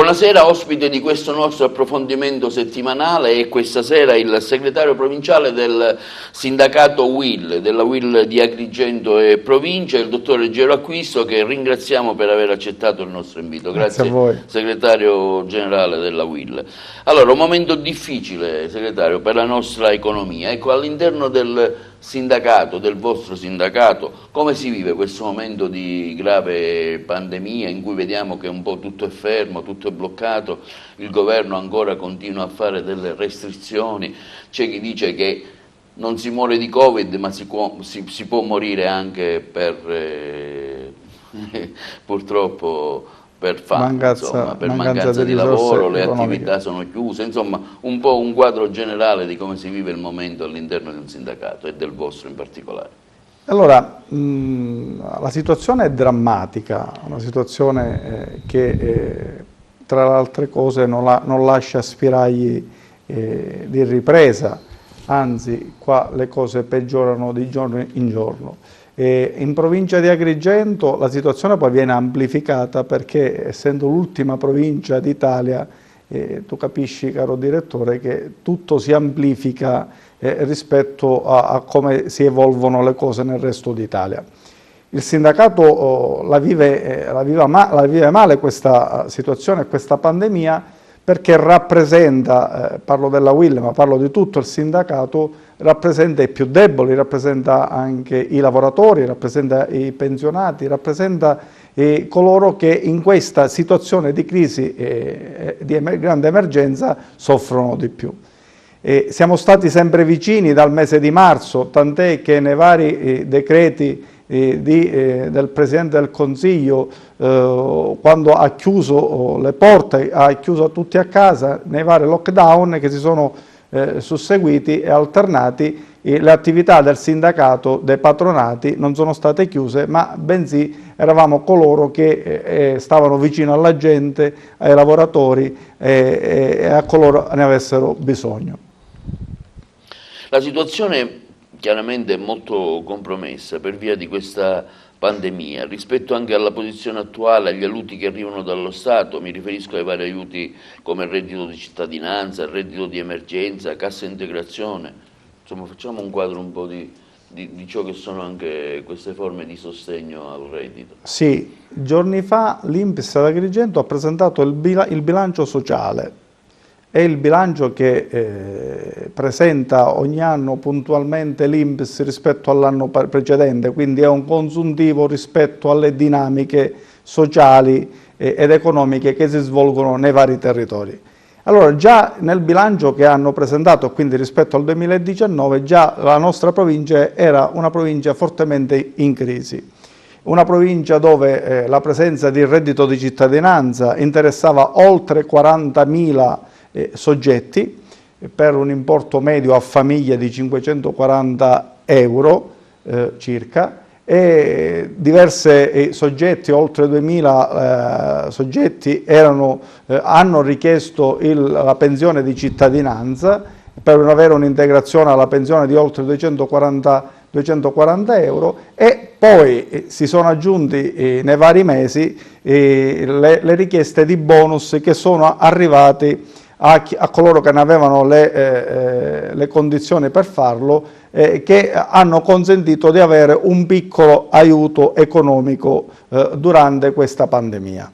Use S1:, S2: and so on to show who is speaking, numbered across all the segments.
S1: Buonasera, ospite di questo nostro approfondimento settimanale è questa sera il segretario provinciale del sindacato UIL, della UIL di Agrigento e provincia, il dottor Gero Acquisto, che ringraziamo per aver accettato il nostro invito.
S2: Grazie a voi.
S1: Segretario generale della UIL. Allora, un momento difficile, segretario, per la nostra economia. Ecco, all'interno del sindacato, del vostro sindacato, come si vive questo momento di grave pandemia in cui vediamo che un po' tutto è fermo, tutto è bloccato, il governo ancora continua a fare delle restrizioni, c'è chi dice che non si muore di Covid ma si può morire anche per purtroppo per fame, per mancanza di lavoro, le attività sono chiuse, insomma un po' un quadro generale di come si vive il momento all'interno di un sindacato e del vostro in particolare.
S2: Allora, la situazione è drammatica, una situazione che tra le altre cose non lascia spiragli di ripresa, anzi qua le cose peggiorano di giorno in giorno. In provincia di Agrigento la situazione poi viene amplificata perché, essendo l'ultima provincia d'Italia, tu capisci, caro direttore, che tutto si amplifica rispetto a come si evolvono le cose nel resto d'Italia. Il sindacato la vive male questa situazione, questa pandemia, perché rappresenta, parlo della UIL ma parlo di tutto il sindacato, rappresenta i più deboli, rappresenta anche i lavoratori, rappresenta i pensionati, rappresenta coloro che in questa situazione di crisi di grande emergenza soffrono di più. Siamo stati sempre vicini dal mese di marzo, tant'è che nei vari decreti del Presidente del Consiglio, quando ha chiuso le porte, ha chiuso tutti a casa, nei vari lockdown che si sono susseguiti e alternati, le attività del sindacato, dei patronati non sono state chiuse, ma bensì eravamo coloro che stavano vicino alla gente, ai lavoratori e a coloro ne avessero bisogno.
S1: La situazione chiaramente è molto compromessa per via di questa pandemia, rispetto anche alla posizione attuale, agli aiuti che arrivano dallo Stato, mi riferisco ai vari aiuti come il reddito di cittadinanza, il reddito di emergenza, cassa integrazione, insomma facciamo un quadro un po' di ciò che sono anche queste forme di sostegno al reddito.
S2: Sì, giorni fa l'INPS ad Agrigento ha presentato il bilancio sociale. È il bilancio che presenta ogni anno puntualmente l'INPS rispetto all'anno precedente, quindi è un consuntivo rispetto alle dinamiche sociali ed economiche che si svolgono nei vari territori. Allora, già nel bilancio che hanno presentato, quindi rispetto al 2019, già la nostra provincia era una provincia fortemente in crisi. Una provincia dove la presenza di reddito di cittadinanza interessava oltre 40.000 soggetti per un importo medio a famiglia di 540 euro circa, e diversi soggetti, oltre 2.000 soggetti hanno richiesto la pensione di cittadinanza per avere un'integrazione alla pensione di oltre 240 euro, e poi si sono aggiunti nei vari mesi le richieste di bonus che sono arrivati a coloro che ne avevano le condizioni per farlo, che hanno consentito di avere un piccolo aiuto economico durante questa pandemia.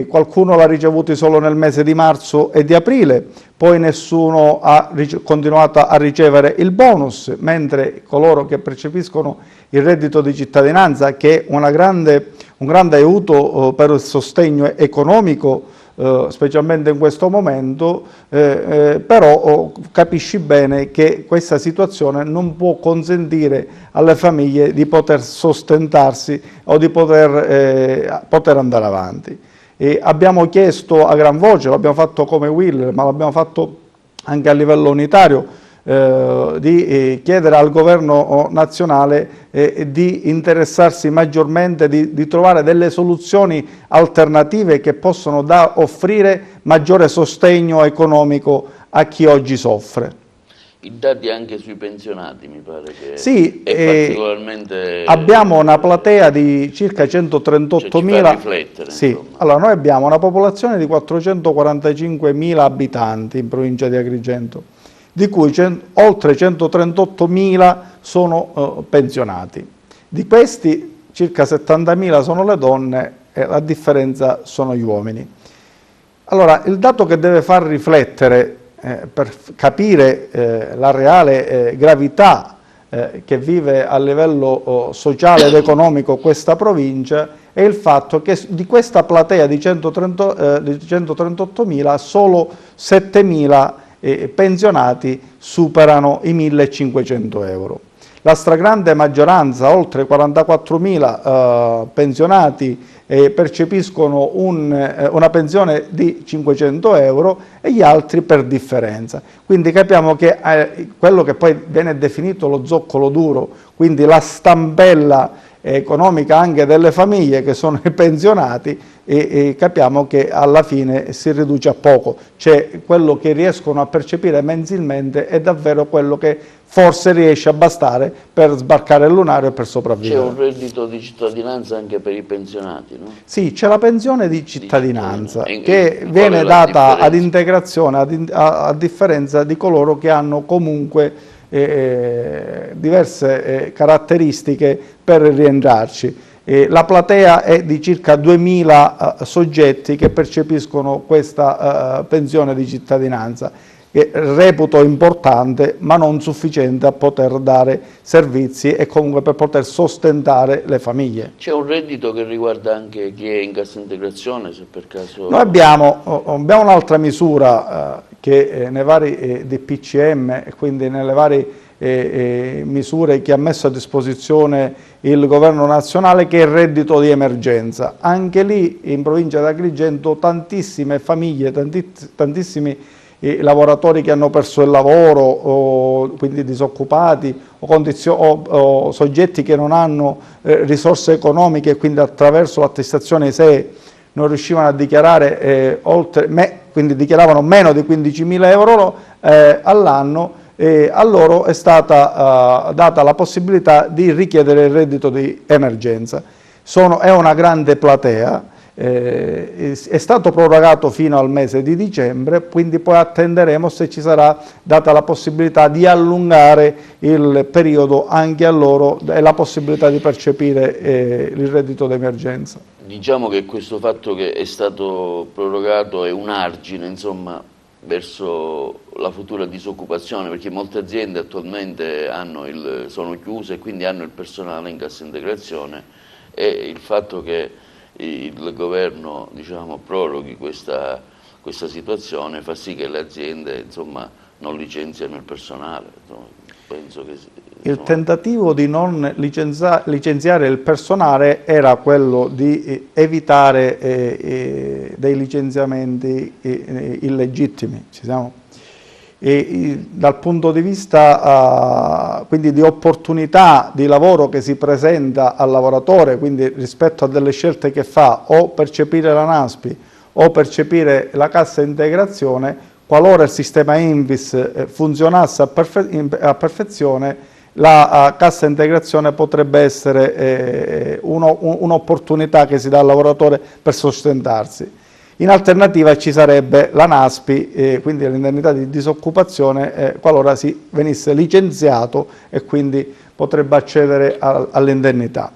S2: Qualcuno l'ha ricevuto solo nel mese di marzo e di aprile, poi nessuno ha continuato a ricevere il bonus, mentre coloro che percepiscono il reddito di cittadinanza, che è un grande aiuto per il sostegno economico, specialmente in questo momento, però capisci bene che questa situazione non può consentire alle famiglie di poter sostentarsi o di poter andare avanti. Abbiamo chiesto a gran voce, l'abbiamo fatto come UIL, ma l'abbiamo fatto anche a livello unitario, di chiedere al governo nazionale di interessarsi maggiormente, di trovare delle soluzioni alternative che possono offrire maggiore sostegno economico a chi oggi soffre.
S1: I dati anche sui pensionati mi pare che
S2: sì,
S1: è particolarmente...
S2: abbiamo una platea di circa 138.000.
S1: Cioè, ci fa riflettere,
S2: sì.
S1: insomma.
S2: Allora, noi abbiamo una popolazione di 445.000 abitanti in provincia di Agrigento, di cui oltre 138.000 sono pensionati. Di questi circa 70.000 sono le donne e la differenza sono gli uomini. Allora, il dato che deve far riflettere per capire la reale gravità che vive a livello sociale ed economico questa provincia è il fatto che di questa platea di 138.000 solo 7.000 pensionati superano i 1.500 euro. La stragrande maggioranza, oltre 44.000 pensionati, percepiscono una pensione di 500 euro e gli altri per differenza. Quindi capiamo che quello che poi viene definito lo zoccolo duro, quindi la stampella economica anche delle famiglie che sono i pensionati, e capiamo che alla fine si riduce a poco, cioè quello che riescono a percepire mensilmente è davvero quello che forse riesce a bastare per sbarcare il lunario e per sopravvivere.
S1: C'è un reddito di cittadinanza anche per i pensionati, no?
S2: Sì, c'è la pensione di cittadinanza che
S1: qual
S2: viene
S1: è la
S2: data ad
S1: differenza?
S2: integrazione, a differenza di coloro che hanno comunque diverse caratteristiche per rientrarci. La platea è di circa 2.000 soggetti che percepiscono questa pensione di cittadinanza, che reputo importante ma non sufficiente a poter dare servizi e comunque per poter sostentare le famiglie.
S1: C'è un reddito che riguarda anche chi è in cassa integrazione, se per caso...
S2: Noi abbiamo un'altra misura che nei vari DPCM e quindi nelle varie misure che ha messo a disposizione il governo nazionale, che è il reddito di emergenza. Anche lì in provincia di Agrigento tantissime famiglie, tantissimi lavoratori che hanno perso il lavoro, o quindi disoccupati o soggetti che non hanno risorse economiche e quindi attraverso l'attestazione ISEE non riuscivano a dichiarare quindi dichiaravano meno di 15.000 euro all'anno, a loro è stata data la possibilità di richiedere il reddito di emergenza. È una grande platea, è stato prorogato fino al mese di dicembre, quindi poi attenderemo se ci sarà data la possibilità di allungare il periodo anche a loro e la possibilità di percepire il reddito d'emergenza.
S1: Diciamo che questo fatto che è stato prorogato è un argine, insomma, verso la futura disoccupazione, perché molte aziende attualmente sono chiuse e quindi hanno il personale in cassa integrazione, e il fatto che il governo, diciamo, proroghi questa situazione fa sì che le aziende, insomma, non licenziano il personale. Insomma, penso che,
S2: il tentativo di non licenziare il personale era quello di evitare dei licenziamenti illegittimi. Ci siamo? Dal punto di vista quindi di opportunità di lavoro che si presenta al lavoratore, quindi rispetto a delle scelte che fa, o percepire la NASPI o percepire la cassa integrazione, qualora il sistema INVIS funzionasse a perfezione, la cassa integrazione potrebbe essere un'opportunità che si dà al lavoratore per sostentarsi. In alternativa ci sarebbe la NASPI, quindi l'indennità di disoccupazione, qualora si venisse licenziato e quindi potrebbe accedere all'indennità.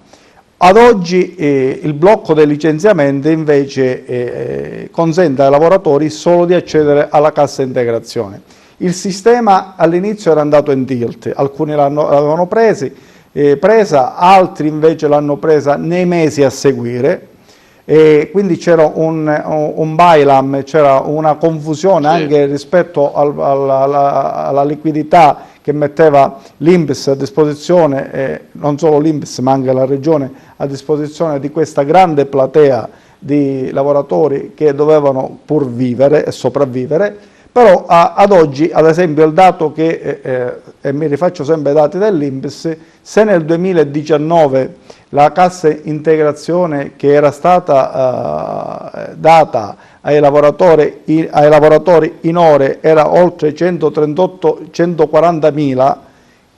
S2: Ad oggi il blocco dei licenziamenti invece consente ai lavoratori solo di accedere alla cassa integrazione. Il sistema all'inizio era andato in tilt, alcuni l'avevano presa, altri invece l'hanno presa nei mesi a seguire, e quindi c'era un bailam, c'era una confusione anche rispetto alla liquidità che metteva l'INPS a disposizione, non solo l'INPS ma anche la Regione a disposizione di questa grande platea di lavoratori che dovevano pur vivere e sopravvivere. Però ad oggi, ad esempio, il dato e mi rifaccio sempre ai dati dell'INPS, se nel 2019 la cassa integrazione che era stata data ai lavoratori in ore era oltre 140.000,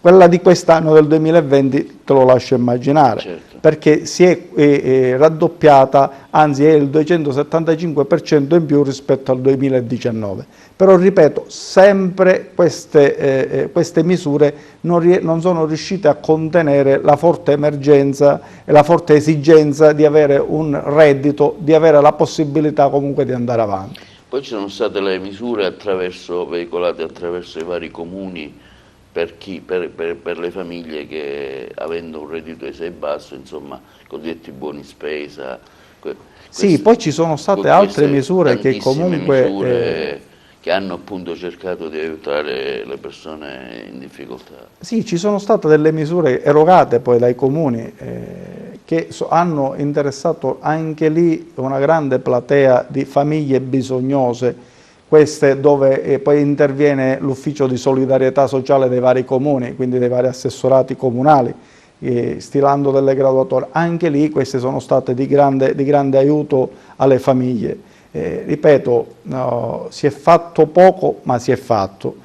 S2: quella di quest'anno del 2020 te lo lascio immaginare,
S1: certo,
S2: perché si è raddoppiata, anzi è il 275% in più rispetto al 2019. Però ripeto, sempre queste misure non sono riuscite a contenere la forte emergenza e la forte esigenza di avere un reddito, di avere la possibilità comunque di andare avanti.
S1: Poi ci sono state le misure veicolate attraverso i vari comuni per le famiglie che, avendo un reddito assai basso, insomma, cosiddetti buoni spesa.
S2: Sì, poi ci sono state altre misure che comunque...
S1: misure che hanno appunto cercato di aiutare le persone in difficoltà.
S2: Sì, ci sono state delle misure erogate poi dai comuni che hanno interessato anche lì una grande platea di famiglie bisognose, queste dove poi interviene l'ufficio di solidarietà sociale dei vari comuni, quindi dei vari assessorati comunali, stilando delle graduatorie. Anche lì queste sono state di grande aiuto alle famiglie. Ripeto, no, si è fatto poco, ma si è fatto.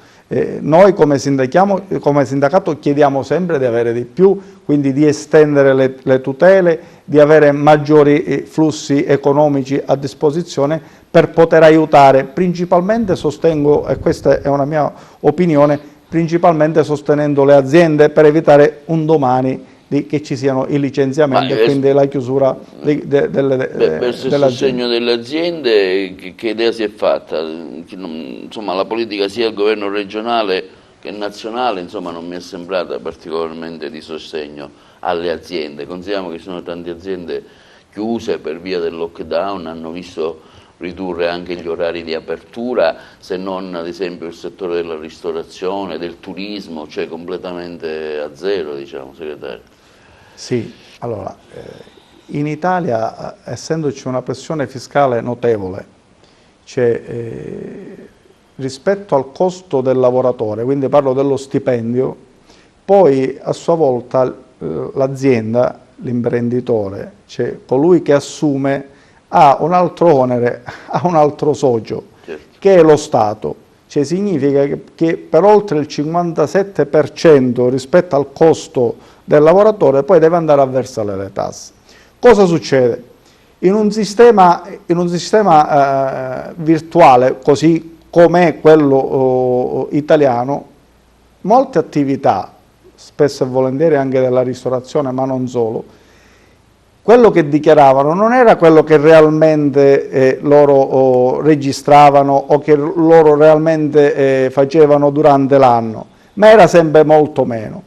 S2: Noi come sindacato chiediamo sempre di avere di più, quindi di estendere le tutele, di avere maggiori flussi economici a disposizione per poter aiutare. Principalmente sostengo, e questa è una mia opinione, principalmente sostenendo le aziende per evitare un domani che ci siano i licenziamenti e quindi la chiusura
S1: verso il sostegno delle aziende, che idea si è fatta? Insomma, la politica sia il governo regionale che nazionale, insomma, non mi è sembrata particolarmente di sostegno alle aziende. Consideriamo che ci sono tante aziende chiuse per via del lockdown, hanno visto ridurre anche gli orari di apertura, se non ad esempio il settore della ristorazione, del turismo, cioè completamente a zero, diciamo, segretario.
S2: Sì, allora, in Italia, essendoci una pressione fiscale notevole, rispetto al costo del lavoratore, quindi parlo dello stipendio, poi a sua volta l'azienda, l'imprenditore, cioè colui che assume, ha un altro onere, ha un altro socio, certo, che è lo Stato. Cioè significa che per oltre il 57% rispetto al costo del lavoratore poi deve andare a versare le tasse. Cosa succede? In un sistema virtuale, così come quello italiano, molte attività, spesso e volentieri anche della ristorazione, ma non solo, quello che dichiaravano non era quello che realmente loro registravano o che loro realmente facevano durante l'anno, ma era sempre molto meno.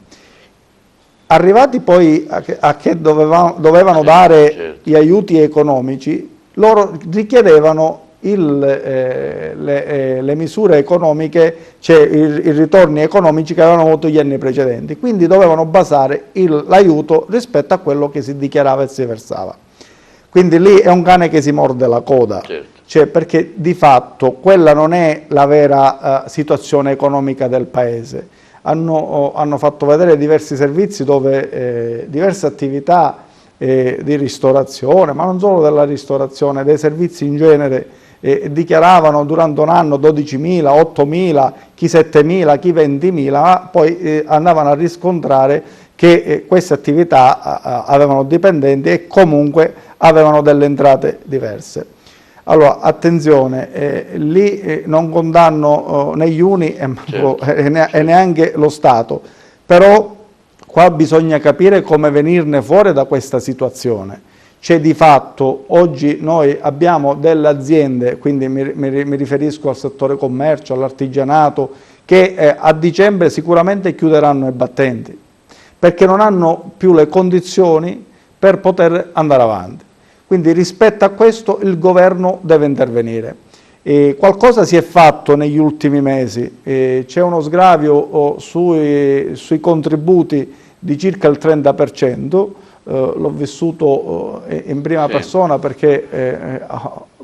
S2: Arrivati poi a che dovevano dare gli aiuti economici, loro richiedevano le misure economiche, cioè i ritorni economici che avevano avuto gli anni precedenti, quindi dovevano basare l'aiuto rispetto a quello che si dichiarava e si versava. Quindi lì è un cane che si morde la coda, certo, cioè perché di fatto quella non è la vera situazione economica del Paese. Hanno fatto vedere diversi servizi dove diverse attività di ristorazione, ma non solo della ristorazione, dei servizi in genere, dichiaravano durante un anno 12.000, 8.000, chi 7.000, chi 20.000, ma poi andavano a riscontrare che queste attività avevano dipendenti e comunque avevano delle entrate diverse. Allora, attenzione, lì non condanno né gli uni certo, e neanche lo Stato, però qua bisogna capire come venirne fuori da questa situazione. C'è di fatto, oggi noi abbiamo delle aziende, quindi mi riferisco al settore commercio, all'artigianato, che a dicembre sicuramente chiuderanno i battenti, perché non hanno più le condizioni per poter andare avanti. Quindi rispetto a questo il governo deve intervenire. Qualcosa si è fatto negli ultimi mesi, c'è uno sgravio sui contributi di circa il 30%, l'ho vissuto in prima persona perché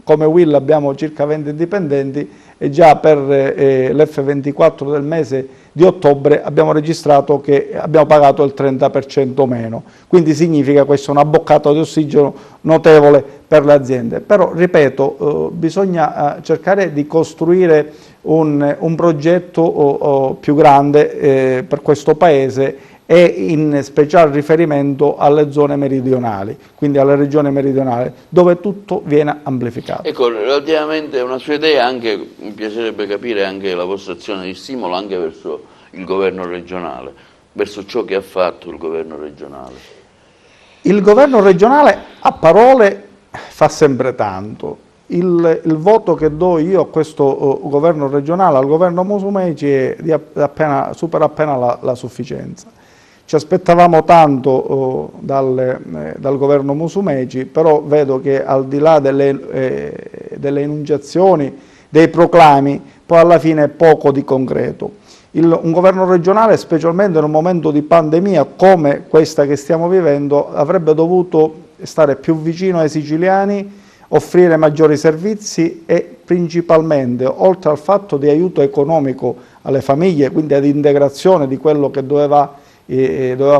S2: come Will abbiamo circa 20 dipendenti e già per l'F24 del mese di ottobre abbiamo registrato che abbiamo pagato il 30% meno, quindi significa questa una boccata di ossigeno notevole per le aziende. Però, ripeto, bisogna cercare di costruire un progetto più grande per questo Paese e in special riferimento alle zone meridionali, quindi alle regioni meridionali, dove tutto viene amplificato.
S1: Ecco, relativamente a una sua idea, anche, mi piacerebbe capire anche la vostra azione di stimolo anche verso il governo regionale, verso ciò che ha fatto il governo regionale.
S2: Il governo regionale a parole fa sempre tanto. Il voto che do io a questo governo regionale, al governo Musumeci, è supera appena la sufficienza. Ci aspettavamo tanto dal governo Musumeci, però vedo che al di là delle enunciazioni, dei proclami, poi alla fine è poco di concreto. Un governo regionale, specialmente in un momento di pandemia come questa che stiamo vivendo, avrebbe dovuto stare più vicino ai siciliani, offrire maggiori servizi e principalmente, oltre al fatto di aiuto economico alle famiglie, quindi ad integrazione di quello che doveva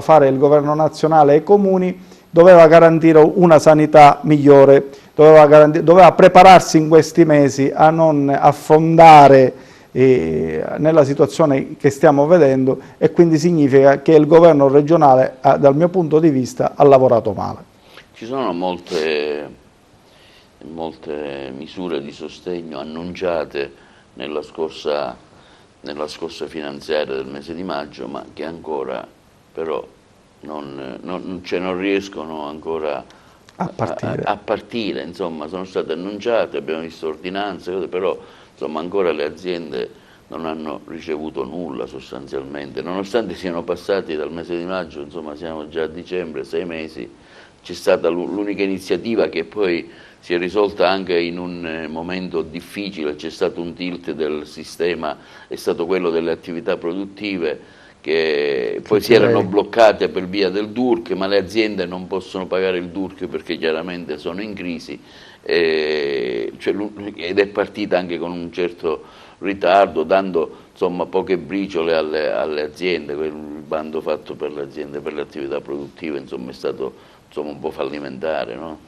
S2: fare il governo nazionale ai comuni, doveva garantire una sanità migliore, doveva prepararsi in questi mesi a non affondare nella situazione che stiamo vedendo, e quindi significa che il governo regionale, dal mio punto di vista, ha lavorato male.
S1: Ci sono molte misure di sostegno annunciate nella scorsa finanziaria del mese di maggio, ma che ancora però non riescono ancora a partire. Insomma, sono state annunciate, abbiamo visto ordinanze, però insomma ancora le aziende non hanno ricevuto nulla sostanzialmente, nonostante siano passati dal mese di maggio, insomma siamo già a dicembre, 6 mesi. C'è stata l'unica iniziativa che poi si è risolta anche in un momento difficile, c'è stato un tilt del sistema, è stato quello delle attività produttive, che poi si erano bloccate per via del DURC, ma le aziende non possono pagare il DURC perché chiaramente sono in crisi, ed è partita anche con un certo ritardo, dando insomma poche briciole alle aziende. Il bando fatto per le aziende, per le attività produttive, insomma, è stato un po' fallimentare, no?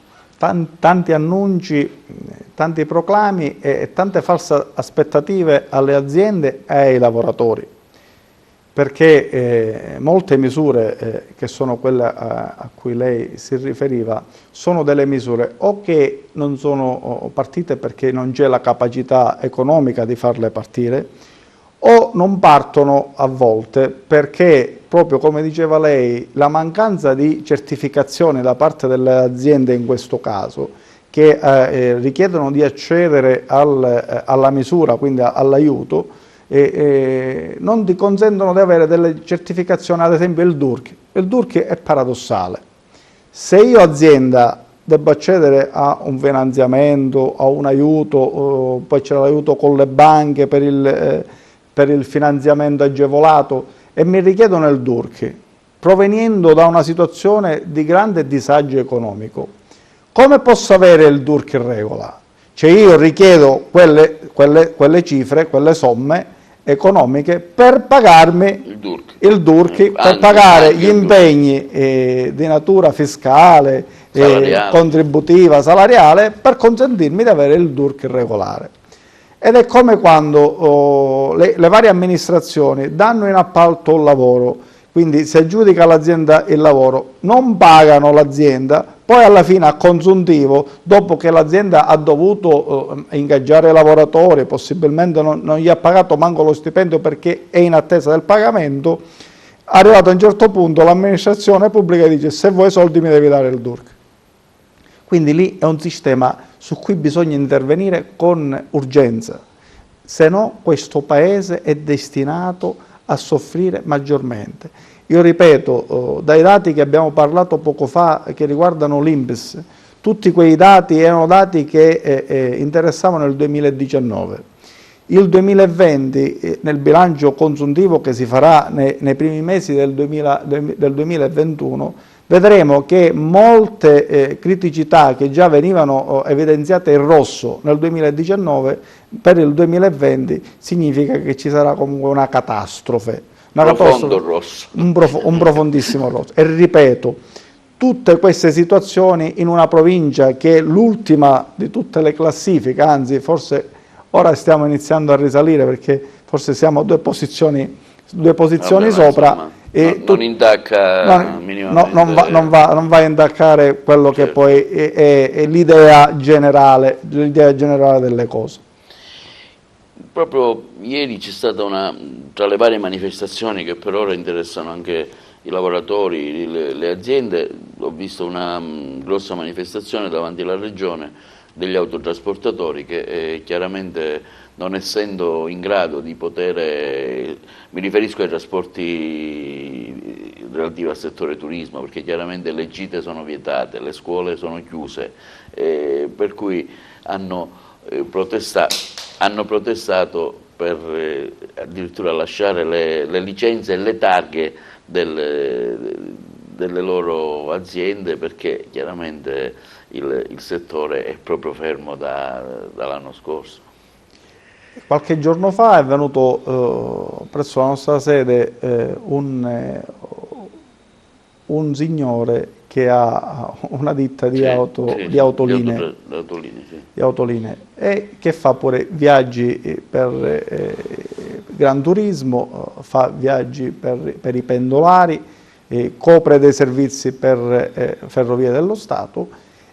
S2: Tanti annunci, tanti proclami e tante false aspettative alle aziende e ai lavoratori, perché molte misure che sono quelle a cui lei si riferiva sono delle misure o che non sono partite perché non c'è la capacità economica di farle partire, o non partono a volte perché, proprio come diceva lei, la mancanza di certificazione da parte delle aziende in questo caso, che richiedono di accedere alla misura, quindi all'aiuto, non ti consentono di avere delle certificazioni, ad esempio il DURC. Il DURC è paradossale. Se io azienda devo accedere a un finanziamento, a un aiuto, poi c'è l'aiuto con le banche per il finanziamento agevolato e mi richiedono il DURC, proveniendo da una situazione di grande disagio economico, come posso avere il DURC in regola? Cioè io richiedo quelle cifre, quelle somme economiche per pagarmi il DURC, per pagare gli impegni di natura fiscale, contributiva, salariale, per consentirmi di avere il DURC regolare. Ed è come quando le varie amministrazioni danno in appalto un lavoro, quindi si aggiudica all'azienda il lavoro, non pagano l'azienda, poi alla fine a consuntivo, dopo che l'azienda ha dovuto ingaggiare lavoratori, possibilmente non gli ha pagato manco lo stipendio perché è in attesa del pagamento, arrivato a un certo punto l'amministrazione pubblica dice: se vuoi soldi mi devi dare il DURC. Quindi lì è un sistema su cui bisogna intervenire con urgenza, se no questo Paese è destinato a soffrire maggiormente. Io ripeto, dai dati che abbiamo parlato poco fa, che riguardano l'INPS, tutti quei dati erano dati che interessavano il 2019. Il 2020, nel bilancio consuntivo che si farà nei primi mesi del 2021, vedremo che molte criticità che già venivano evidenziate in rosso nel 2019, per il 2020 significa che ci sarà comunque una catastrofe.
S1: Rosso.
S2: Un profondissimo rosso. E ripeto, tutte queste situazioni in una provincia che è l'ultima di tutte le classifiche, anzi forse ora stiamo iniziando a risalire perché forse siamo a due posizioni sopra.
S1: Insomma, e non intacca minimamente.
S2: Non va a intaccare quello che poi è l'idea generale delle cose.
S1: Proprio ieri c'è stata tra le varie manifestazioni che per ora interessano anche i lavoratori, le aziende, ho visto una grossa manifestazione davanti alla regione degli autotrasportatori che chiaramente, non essendo in grado di poter, mi riferisco ai trasporti relativi al settore turismo, perché chiaramente le gite sono vietate, le scuole sono chiuse, per cui hanno protestato per addirittura lasciare le licenze e le targhe delle loro aziende, perché chiaramente il settore è proprio fermo dall'anno scorso.
S2: Qualche giorno fa è venuto presso la nostra sede un signore che ha una ditta di autolinee e che fa pure viaggi per Gran Turismo, fa viaggi per i pendolari, copre dei servizi per Ferrovie dello Stato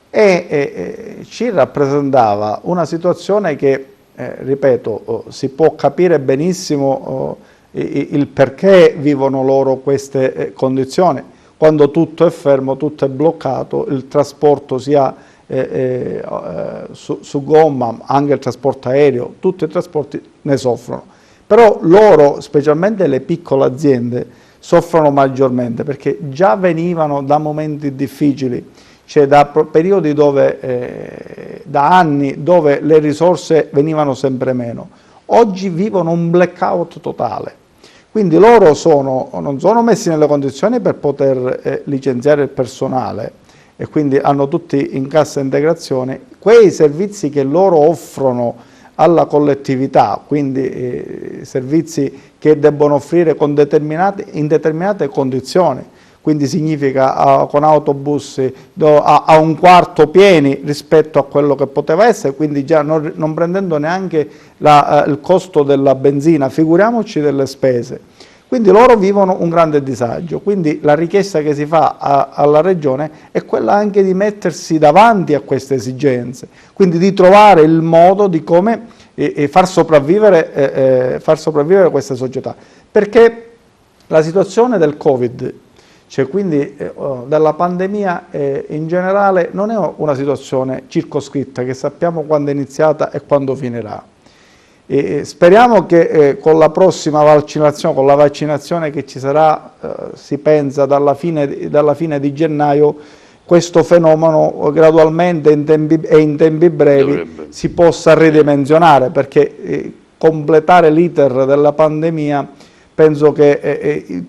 S2: e ci rappresentava una situazione che, ripeto, si può capire benissimo il perché vivono loro queste condizioni. Quando tutto è fermo, tutto è bloccato, il trasporto sia su gomma, anche il trasporto aereo, tutti i trasporti ne soffrono. Però loro, specialmente le piccole aziende, soffrono maggiormente perché già venivano da momenti difficili, cioè da periodi dove, da anni, dove le risorse venivano sempre meno. Oggi vivono un blackout totale. Quindi loro non sono messi nelle condizioni per poter licenziare il personale e quindi hanno tutti in cassa integrazione. Quei servizi che loro offrono alla collettività, quindi servizi che debbono offrire in determinate condizioni, quindi significa con autobus a un quarto pieni rispetto a quello che poteva essere, quindi già non prendendo neanche il costo della benzina, figuriamoci delle spese. Quindi loro vivono un grande disagio, quindi la richiesta che si fa alla Regione è quella anche di mettersi davanti a queste esigenze, quindi di trovare il modo di come far sopravvivere queste società, perché la situazione del Covid, cioè quindi della pandemia in generale, non è una situazione circoscritta che sappiamo quando è iniziata e quando finirà. Speriamo che con la prossima vaccinazione, con la vaccinazione che ci sarà, si pensa dalla fine di gennaio, questo fenomeno gradualmente e in tempi brevi si possa ridimensionare, perché completare l'iter della pandemia penso che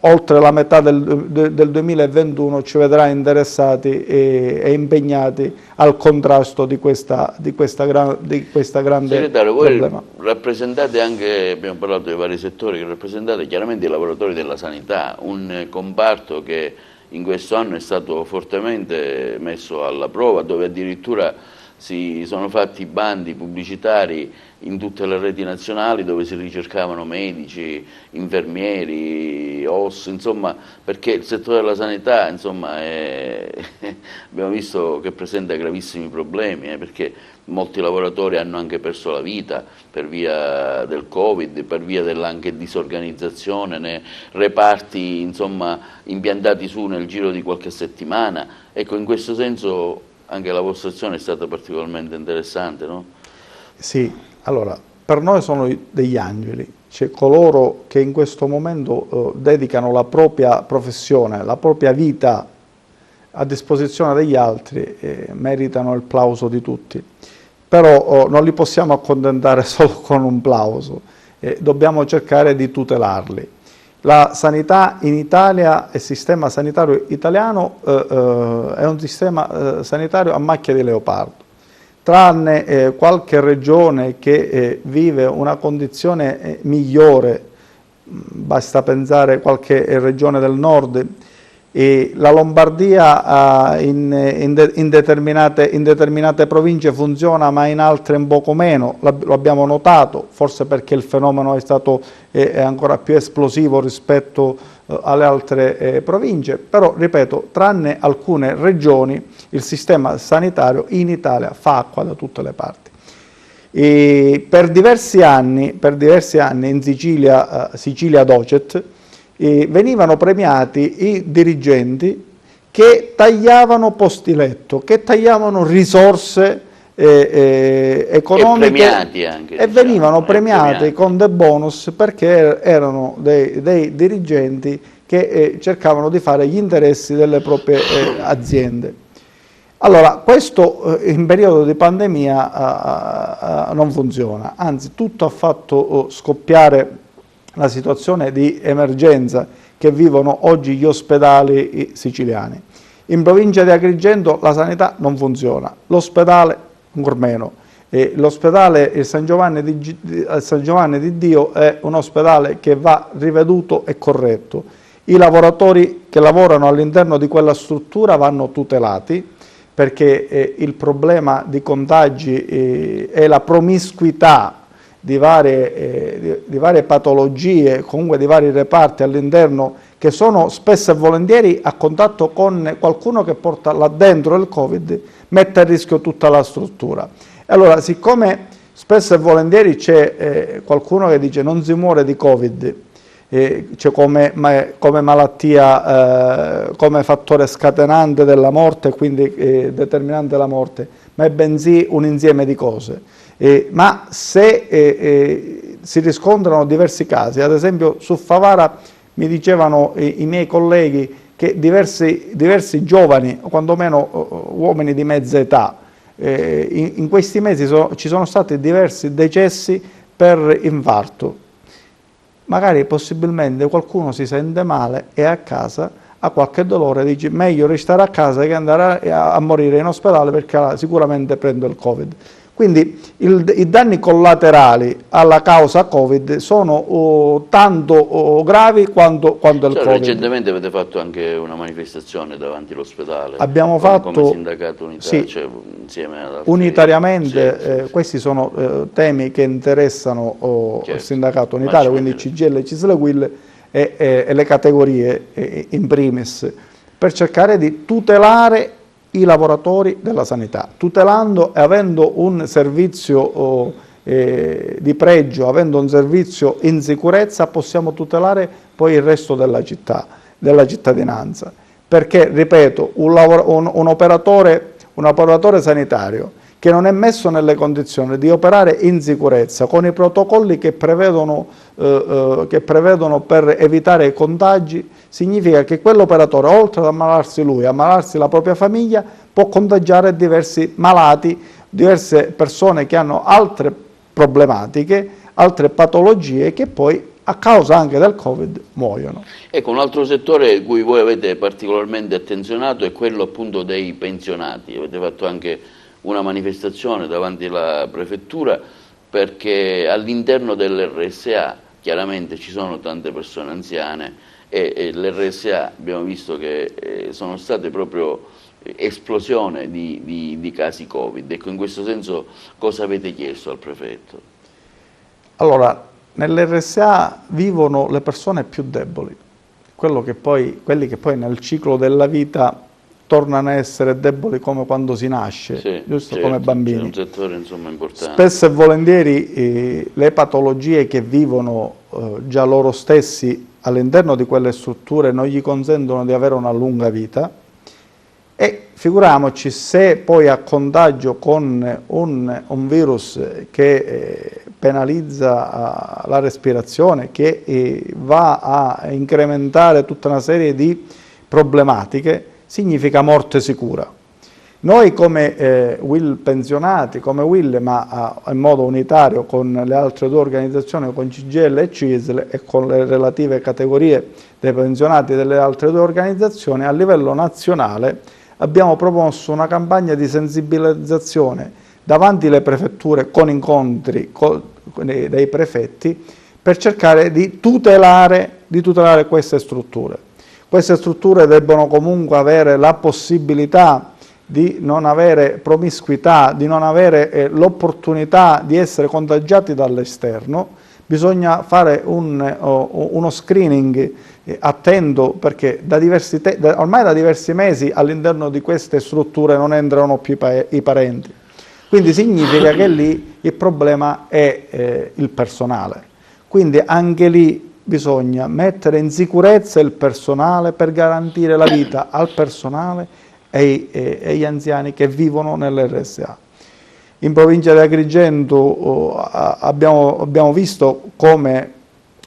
S2: oltre la metà del 2021 ci vedrà interessati e impegnati al contrasto di questa grande
S1: Segretario,
S2: problema.
S1: Voi rappresentate anche, abbiamo parlato dei vari settori, che rappresentate chiaramente i lavoratori della sanità, un comparto che in questo anno è stato fortemente messo alla prova, dove addirittura si sono fatti bandi pubblicitari in tutte le reti nazionali dove si ricercavano medici, infermieri, OS, insomma, perché il settore della sanità, insomma, abbiamo visto che presenta gravissimi problemi, perché molti lavoratori hanno anche perso la vita per via del Covid, per via anche disorganizzazione, nei reparti, insomma, impiantati su nel giro di qualche settimana. Ecco, in questo senso anche la vostra azione è stata particolarmente interessante, no?
S2: Sì, allora, per noi sono degli angeli, cioè coloro che in questo momento dedicano la propria professione, la propria vita a disposizione degli altri, meritano il plauso di tutti. Però non li possiamo accontentare solo con un plauso, dobbiamo cercare di tutelarli. La sanità in Italia, il sistema sanitario italiano è un sistema sanitario a macchia di leopardo. Tranne qualche regione che vive una condizione migliore, basta pensare a qualche regione del nord, e la Lombardia in determinate province funziona, ma in altre un poco meno, lo abbiamo notato, forse perché il fenomeno è ancora più esplosivo rispetto alle altre province, però ripeto, tranne alcune regioni il sistema sanitario in Italia fa acqua da tutte le parti. E per diversi anni in Sicilia Docet, venivano premiati i dirigenti che tagliavano posti letto, che tagliavano risorse economiche,
S1: premiati anche,
S2: e venivano premiati con dei bonus perché erano dei dirigenti che cercavano di fare gli interessi delle proprie aziende. Allora, questo in periodo di pandemia non funziona, anzi tutto ha fatto scoppiare la situazione di emergenza che vivono oggi gli ospedali siciliani. In provincia di Agrigento la sanità non funziona, l'ospedale ancor meno. L'ospedale il San Giovanni di Dio è un ospedale che va riveduto e corretto. I lavoratori che lavorano all'interno di quella struttura vanno tutelati, perché il problema di contagi e la promiscuità di varie patologie, comunque di vari reparti all'interno, che sono spesso e volentieri a contatto con qualcuno che porta là dentro il Covid, mette a rischio tutta la struttura. Allora, siccome spesso e volentieri c'è qualcuno che dice non si muore di Covid, cioè come malattia, come fattore scatenante della morte, quindi determinante la morte, ma è bensì un insieme di cose. Ma se si riscontrano diversi casi, ad esempio su Favara mi dicevano i miei colleghi che diversi giovani, o quantomeno uomini di mezza età, in questi mesi ci sono stati diversi decessi per infarto. Magari possibilmente qualcuno si sente male, è a casa, ha qualche dolore, dice meglio restare a casa che andare a morire in ospedale perché sicuramente prendo il Covid. Quindi i danni collaterali alla causa Covid sono tanto gravi quanto il Covid.
S1: Recentemente avete fatto anche una manifestazione davanti all'ospedale.
S2: Abbiamo fatto
S1: come sindacato unitario,
S2: sì,
S1: cioè, insieme ad altri,
S2: unitariamente, questi sono temi che interessano il sindacato unitario, quindi CGIL, CISL, UIL e le categorie in primis, per cercare di tutelare i lavoratori della sanità, tutelando e avendo un servizio di pregio, avendo un servizio in sicurezza, possiamo tutelare poi il resto della città, della cittadinanza. Perché, ripeto, un operatore sanitario che non è messo nelle condizioni di operare in sicurezza, con i protocolli che prevedono per evitare i contagi, significa che quell'operatore, oltre ad ammalarsi lui, ammalarsi la propria famiglia, può contagiare diversi malati, diverse persone che hanno altre problematiche, altre patologie, che poi a causa anche del Covid muoiono.
S1: Ecco, un altro settore cui voi avete particolarmente attenzionato è quello appunto dei pensionati. Avete fatto anche una manifestazione davanti alla prefettura, perché all'interno dell'RSA chiaramente ci sono tante persone anziane e l'RSA abbiamo visto che sono state proprio esplosione di casi Covid. Ecco, in questo senso cosa avete chiesto al prefetto?
S2: Allora, nell'RSA vivono le persone più deboli, quelli che poi nel ciclo della vita tornano a essere deboli come quando si nasce,
S1: sì,
S2: giusto,
S1: certo,
S2: come bambini.
S1: C'è un settore insomma importante.
S2: Spesso e volentieri le patologie che vivono già loro stessi all'interno di quelle strutture non gli consentono di avere una lunga vita, e figuriamoci se poi a contagio con un virus che penalizza la respirazione, che va a incrementare tutta una serie di problematiche, significa morte sicura. Noi come Will Pensionati, come Will, ma in modo unitario con le altre due organizzazioni, con CGIL e CISL e con le relative categorie dei pensionati delle altre due organizzazioni, a livello nazionale abbiamo promosso una campagna di sensibilizzazione davanti alle prefetture con incontri dei prefetti per cercare di tutelare queste strutture. Queste strutture debbono comunque avere la possibilità di non avere promiscuità, di non avere l'opportunità di essere contagiati dall'esterno. Bisogna fare uno screening attento, perché ormai da diversi mesi all'interno di queste strutture non entrano più i parenti. Quindi significa che lì il problema è il personale. Quindi anche lì bisogna mettere in sicurezza il personale per garantire la vita al personale e agli anziani che vivono nell'RSA. In provincia di Agrigento abbiamo visto come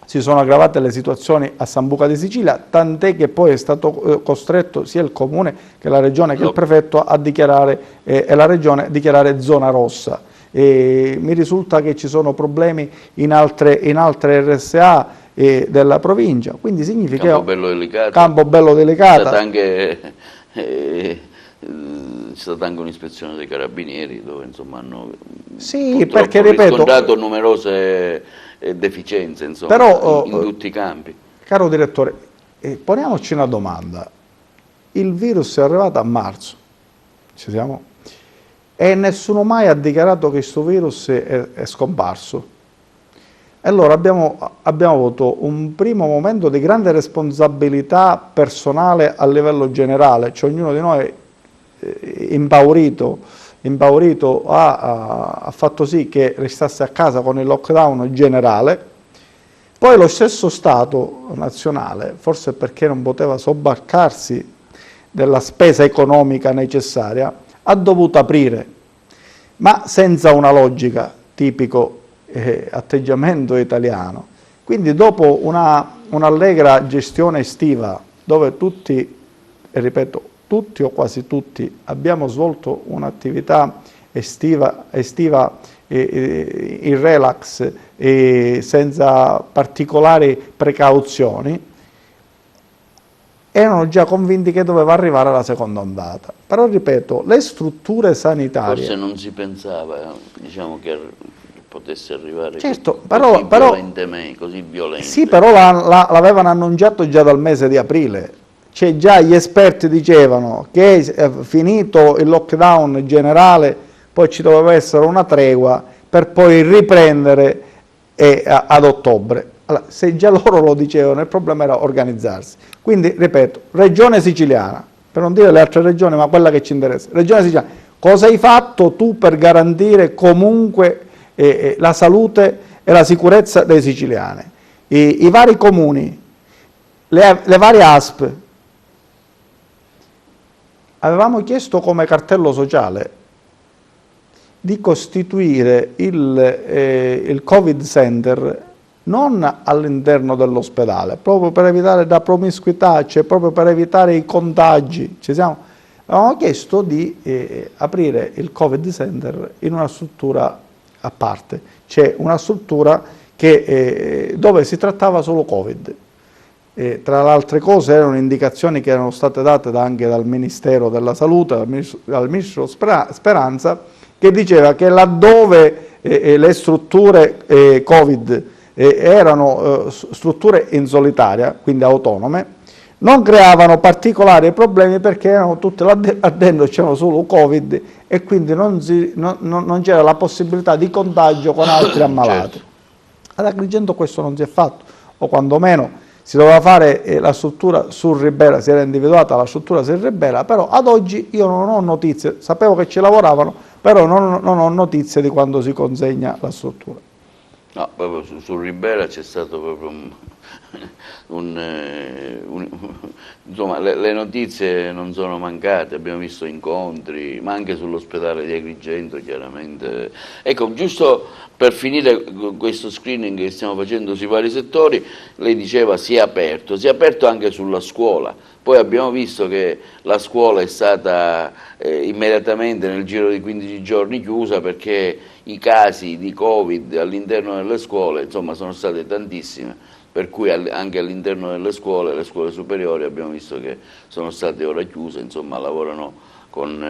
S2: si sono aggravate le situazioni a Sambuca di Sicilia, tant'è che poi è stato costretto sia il Comune che la Regione che il Prefetto a dichiarare, e la Regione a dichiarare zona rossa. Mi risulta che ci sono problemi in altre RSA della provincia, quindi significa
S1: Campobello delicato. C'è stata anche un'ispezione dei carabinieri dove insomma hanno riscontrato numerose deficienze insomma, però, in tutti i campi.
S2: Caro direttore, poniamoci una domanda: il virus è arrivato a marzo, ci siamo? E nessuno mai ha dichiarato che questo virus è scomparso. Allora abbiamo avuto un primo momento di grande responsabilità personale a livello generale, cioè ognuno di noi impaurito ha fatto sì che restasse a casa con il lockdown generale. Poi lo stesso Stato nazionale, forse perché non poteva sobbarcarsi della spesa economica necessaria, ha dovuto aprire, ma senza una logica tipico atteggiamento italiano. Quindi dopo un'allegra gestione estiva, dove tutti, e ripeto, tutti o quasi tutti abbiamo svolto un'attività estiva in relax e senza particolari precauzioni, erano già convinti che doveva arrivare la seconda ondata. Però ripeto, le strutture sanitarie...
S1: Forse non si pensava, diciamo, che potesse arrivare così violento.
S2: Sì, però l'avevano annunciato già dal mese di aprile. Cioè già gli esperti dicevano che finito il lockdown generale poi ci doveva essere una tregua per poi riprendere ad ottobre. Allora, se già loro lo dicevano, il problema era organizzarsi. Quindi, ripeto, Regione Siciliana, per non dire le altre regioni, ma quella che ci interessa, Regione Siciliana, cosa hai fatto tu per garantire comunque la salute e la sicurezza dei siciliani? I vari comuni, le varie ASP. Avevamo chiesto come cartello sociale di costituire il Covid Center non all'interno dell'ospedale, proprio per evitare la promiscuità, cioè proprio per evitare i contagi. Avevamo chiesto di aprire il Covid Center in una struttura a parte, cioè una struttura dove si trattava solo Covid. Tra le altre cose erano indicazioni che erano state date anche dal Ministero della Salute, dal Ministro Speranza, che diceva che laddove le strutture Covid erano strutture in solitaria, quindi autonome, non creavano particolari problemi perché erano tutte là dentro, c'erano solo Covid e quindi non c'era la possibilità di contagio con altri ammalati. Ad Agrigento questo non si è fatto, o quantomeno si doveva fare la struttura sul Ribera, si era individuata la struttura sul Ribera, però ad oggi io non ho notizie, sapevo che ci lavoravano, però non ho notizie di quando si consegna la struttura.
S1: No, proprio sul Ribera c'è stato proprio insomma, le notizie non sono mancate, abbiamo visto incontri, ma anche sull'ospedale di Agrigento chiaramente. Ecco, giusto per finire questo screening che stiamo facendo sui vari settori, lei diceva si è aperto anche sulla scuola. Poi abbiamo visto che la scuola è stata immediatamente nel giro di 15 giorni chiusa perché i casi di Covid all'interno delle scuole, insomma, sono state tantissime, per cui anche all'interno delle scuole, le scuole superiori, abbiamo visto che sono state ora chiuse, insomma, lavorano con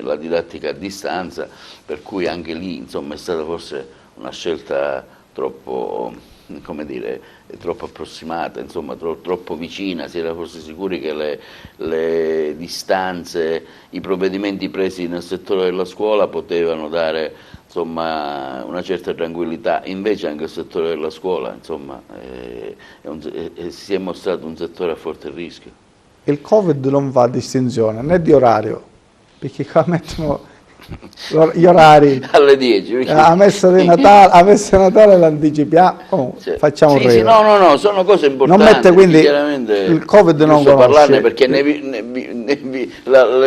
S1: la didattica a distanza, per cui anche lì, insomma, è stata forse una scelta troppo, come dire, troppo approssimata, insomma, troppo vicina. Si era forse sicuri che le distanze, i provvedimenti presi nel settore della scuola potevano dare, insomma, una certa tranquillità. Invece anche il settore della scuola, insomma, si è mostrato un settore a forte rischio.
S2: Il Covid non fa distinzione né di orario, perché qua mettono gli orari
S1: alle 10
S2: a messa di Natale l'anticipiamo, facciamo
S1: sì, sì, no, sono cose importanti.
S2: Non mette, quindi
S1: chiaramente
S2: il Covid non conosce,
S1: parlarne perché le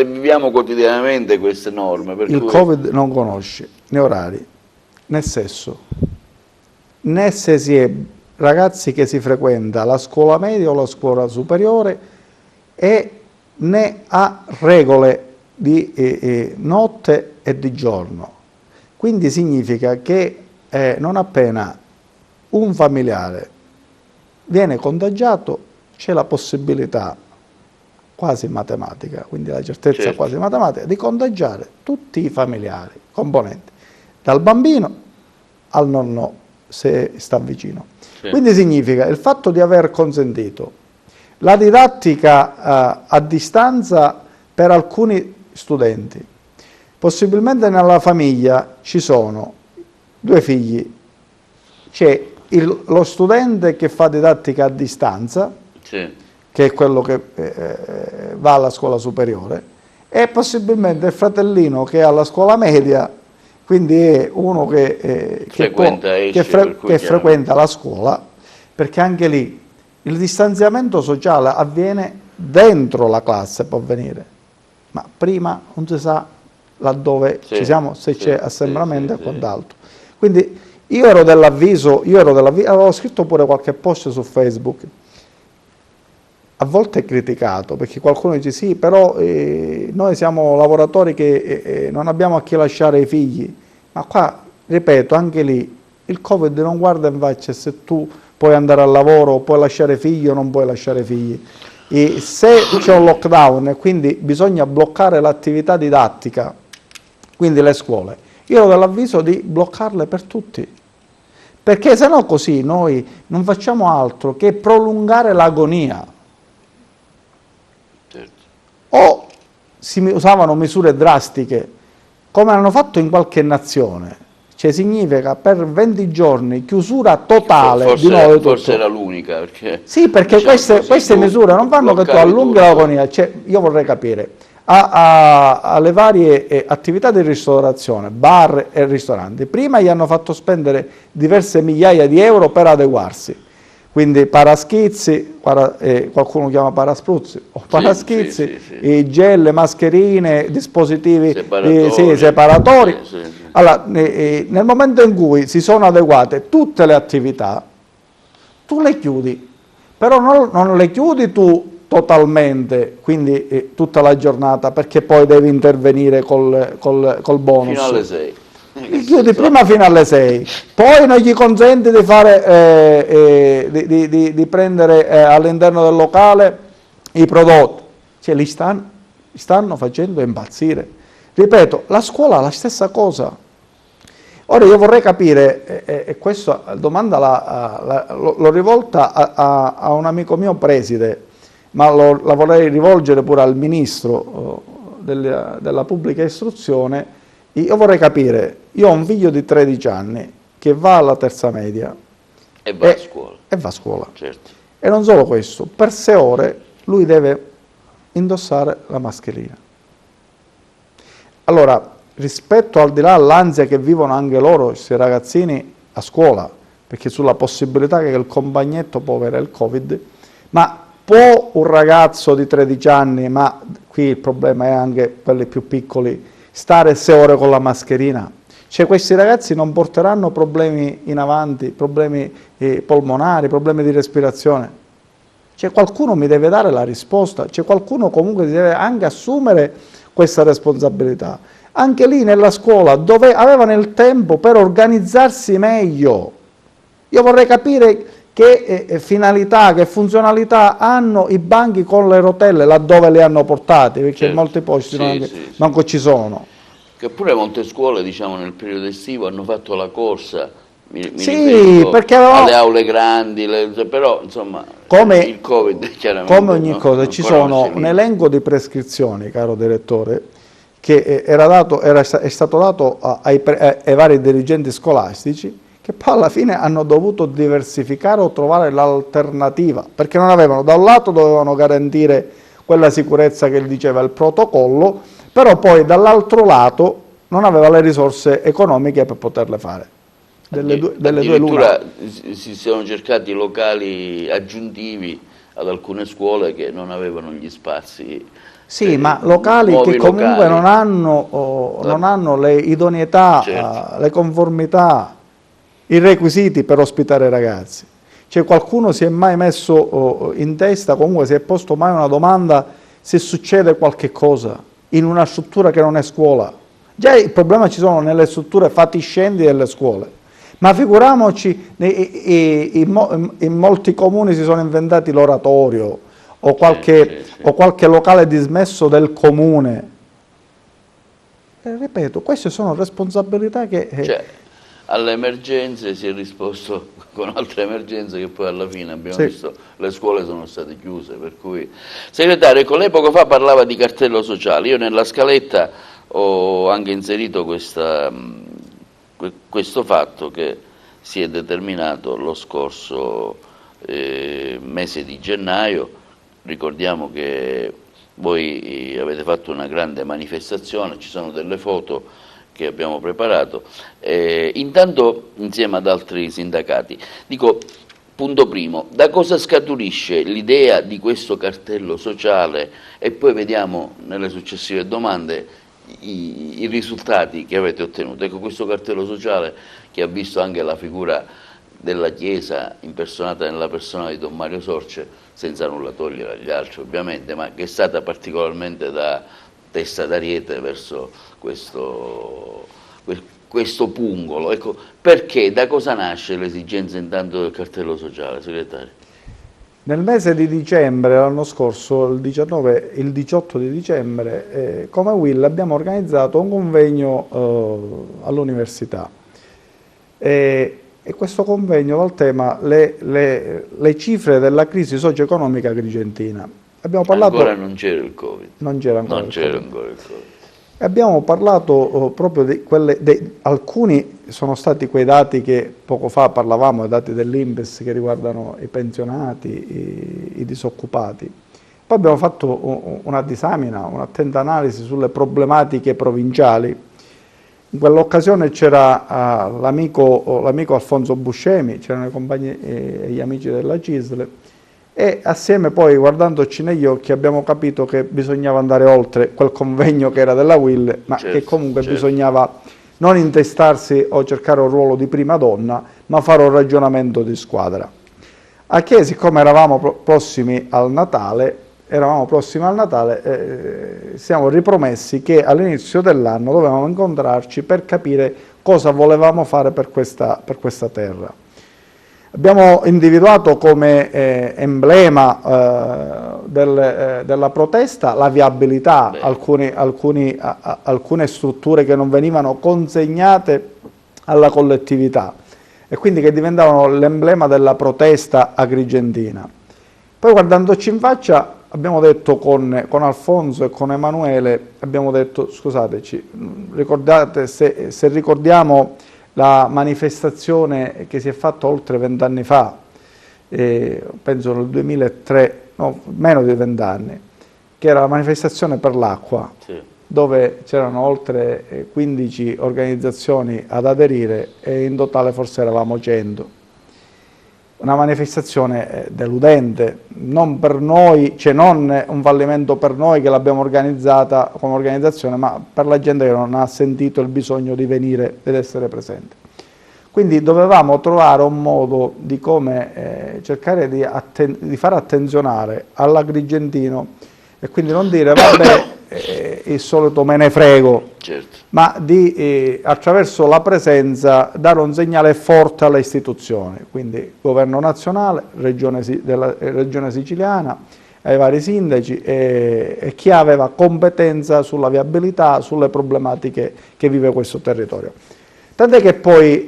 S1: viviamo quotidianamente queste norme, per
S2: il
S1: cui...
S2: Covid non conosce né orari né sesso, né se si è ragazzi che si frequenta la scuola media o la scuola superiore, e né ha regole di notte e di giorno. Quindi significa che non appena un familiare viene contagiato c'è la possibilità quasi matematica, quindi la certezza
S1: certo,
S2: quasi matematica, di contagiare tutti i familiari componenti, dal bambino al nonno se sta vicino. Sì. Quindi significa il fatto di aver consentito la didattica a distanza per alcuni studenti. Possibilmente nella famiglia ci sono due figli, c'è lo studente che fa didattica a distanza, sì, che è quello che va alla scuola superiore, e possibilmente il fratellino che è alla scuola media, quindi è uno che frequenta la scuola, perché anche lì il distanziamento sociale avviene dentro la classe, può avvenire, ma prima non si sa laddove ci siamo, se c'è assembramento e quant'altro. Quindi io ero dell'avviso, avevo scritto pure qualche post su Facebook, a volte criticato, perché qualcuno dice sì, però noi siamo lavoratori che non abbiamo a chi lasciare i figli, ma qua, ripeto, anche lì, il Covid non guarda in faccia se tu puoi andare al lavoro, puoi lasciare figli o non puoi lasciare figli. E se c'è un lockdown e quindi bisogna bloccare l'attività didattica, quindi le scuole, io ho dell'avviso di bloccarle per tutti, perché se no così noi non facciamo altro che prolungare l'agonia. Certo. O si usavano misure drastiche, come hanno fatto in qualche nazione, cioè significa per 20 giorni chiusura totale di nuovo tutto.
S1: Forse era l'unica. Perché,
S2: sì, perché diciamo queste misure non fanno che tu allunghi l'agonia. Cioè, io vorrei capire, alle varie attività di ristorazione, bar e ristoranti, prima gli hanno fatto spendere diverse migliaia di euro per adeguarsi. Quindi paraschizzi, qualcuno chiama paraspruzzi, o paraschizzi, i gel, mascherine, dispositivi separatori. Allora, nel momento in cui si sono adeguate tutte le attività, tu le chiudi, però non le chiudi tu totalmente, quindi tutta la giornata, perché poi devi intervenire col bonus.
S1: Fino alle 6.
S2: Li chiudi prima fino alle 6, poi non gli consenti di fare di prendere all'interno del locale i prodotti, cioè li stanno facendo impazzire. Ripeto, la scuola è la stessa cosa. Ora io vorrei capire, e questa domanda l'ho rivolta a un amico mio preside, ma la vorrei rivolgere pure al ministro della pubblica istruzione. Io vorrei capire, io ho un figlio di 13 anni che va alla terza media
S1: e va a scuola.
S2: E va a scuola.
S1: Certo.
S2: E non solo questo, per 6 ore lui deve indossare la mascherina. Allora, rispetto al di là all'ansia che vivono anche loro, questi ragazzini a scuola, perché sulla possibilità che il compagnetto può avere il Covid, ma può un ragazzo di 13 anni, ma qui il problema è anche quelli più piccoli, stare 6 ore con la mascherina? Cioè questi ragazzi non porteranno problemi in avanti, problemi polmonari, problemi di respirazione? Cioè qualcuno mi deve dare la risposta, cioè qualcuno comunque si deve anche assumere questa responsabilità. Anche lì nella scuola dove avevano il tempo per organizzarsi meglio. Io vorrei capire che finalità, che funzionalità hanno i banchi con le rotelle laddove li hanno portati, perché in molti posti manco ci sono.
S1: Che pure molte scuole, diciamo, nel periodo estivo hanno fatto la corsa,
S2: perché
S1: alle aule grandi, però insomma il Covid chiaramente
S2: come ogni cosa ci sono un elenco di prescrizioni, caro direttore, che è stato dato ai vari dirigenti scolastici, che poi alla fine hanno dovuto diversificare o trovare l'alternativa, perché non avevano, da un lato dovevano garantire quella sicurezza che diceva il protocollo, però poi dall'altro lato non aveva le risorse economiche per poterle fare. Delle due l'una.
S1: Si sono cercati locali aggiuntivi ad alcune scuole che non avevano gli spazi.
S2: Sì, ma locali che comunque non hanno le idoneità, certo, le conformità, i requisiti per ospitare i ragazzi. Cioè qualcuno si è mai messo in testa, comunque si è posto mai una domanda se succede qualche cosa in una struttura che non è scuola? Già il problema ci sono nelle strutture fatiscenti delle scuole, ma figuriamoci in molti comuni si sono inventati l'oratorio o qualche locale dismesso del comune. E ripeto, queste sono responsabilità che...
S1: alle emergenze si è risposto con altre emergenze che poi alla fine abbiamo visto, le scuole sono state chiuse, per cui... Segretario, ecco, lei poco fa parlava di cartello sociale, io nella scaletta ho anche inserito questo fatto che si è determinato lo scorso mese di gennaio. Ricordiamo che voi avete fatto una grande manifestazione, ci sono delle foto che abbiamo preparato, intanto insieme ad altri sindacati. Dico, punto primo, da cosa scaturisce l'idea di questo cartello sociale e poi vediamo nelle successive domande i risultati che avete ottenuto. Ecco, questo cartello sociale che ha visto anche la figura della Chiesa impersonata nella persona di Don Mario Sorce, senza nulla togliere agli altri ovviamente, ma che è stata particolarmente da testa d'ariete verso questo pungolo. Ecco, perché, da cosa nasce l'esigenza intanto del cartello sociale, segretario?
S2: Nel mese di dicembre l'anno scorso, il 18 di dicembre, come UIL abbiamo organizzato un convegno all'università e questo convegno dal tema le cifre della crisi socio-economica agrigentina. Abbiamo parlato,
S1: ancora non c'era il Covid.
S2: Non c'era ancora il
S1: Covid.
S2: Abbiamo parlato proprio alcuni sono stati quei dati che poco fa parlavamo, i dati dell'Inps che riguardano i pensionati, i disoccupati. Poi abbiamo fatto una disamina, un'attenta analisi sulle problematiche provinciali. In quell'occasione c'era l'amico Alfonso Buscemi, c'erano i compagni e gli amici della CISL, e assieme poi, guardandoci negli occhi, abbiamo capito che bisognava andare oltre quel convegno che era della UIL, ma che comunque bisognava non intestarsi o cercare un ruolo di prima donna, ma fare un ragionamento di squadra. A che, siccome eravamo prossimi al Natale, siamo ripromessi che all'inizio dell'anno dovevamo incontrarci per capire cosa volevamo fare per questa terra. Abbiamo individuato come emblema della protesta la viabilità, alcune strutture che non venivano consegnate alla collettività e quindi che diventavano l'emblema della protesta agrigentina. Poi guardandoci in faccia abbiamo detto con Alfonso e con Emanuele, abbiamo detto scusateci, ricordate se ricordiamo la manifestazione che si è fatta oltre 20 anni fa, penso nel 2003, no, meno di 20 anni, che era la manifestazione per l'acqua, dove c'erano oltre 15 organizzazioni ad aderire e in totale forse eravamo 100. una manifestazione deludente, non per noi, cioè non un fallimento per noi che l'abbiamo organizzata come organizzazione, ma per la gente che non ha sentito il bisogno di venire ed essere presente. Quindi dovevamo trovare un modo di come cercare di far attenzionare all'agrigentino e quindi non dire vabbè il solito me ne frego,
S1: certo,
S2: ma di attraverso la presenza dare un segnale forte alle istituzioni, quindi governo nazionale, della regione siciliana, ai vari sindaci e chi aveva competenza sulla viabilità, sulle problematiche che vive questo territorio. Tant'è che poi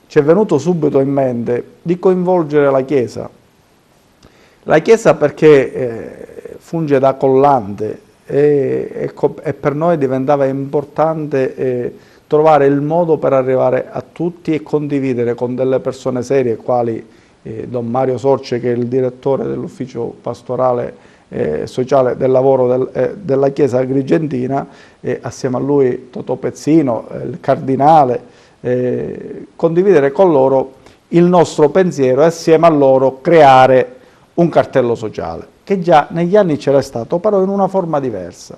S2: ci è venuto subito in mente di coinvolgere la Chiesa. La Chiesa perché funge da collante e per noi diventava importante trovare il modo per arrivare a tutti e condividere con delle persone serie quali Don Mario Sorce, che è il direttore dell'ufficio pastorale sociale del lavoro della Chiesa agrigentina, assieme a lui Totò Pezzino, il cardinale, condividere con loro il nostro pensiero e assieme a loro creare un cartello sociale, che già negli anni c'era stato, però in una forma diversa.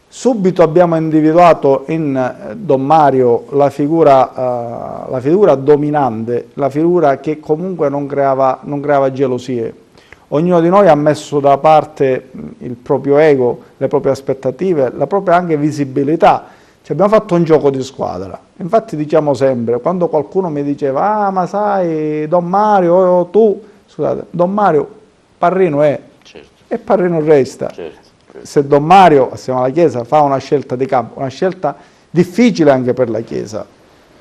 S2: Subito abbiamo individuato in Don Mario la figura dominante, la figura che comunque non creava gelosie. Ognuno di noi ha messo da parte il proprio ego, le proprie aspettative, la propria anche visibilità. Cioè abbiamo fatto un gioco di squadra. Infatti diciamo sempre, quando qualcuno mi diceva ma sai Don Mario, scusate, Don Mario Parrino è,
S1: certo,
S2: e Parrino resta.
S1: certo.
S2: Se Don Mario, assieme alla Chiesa, fa una scelta di campo, una scelta difficile anche per la Chiesa,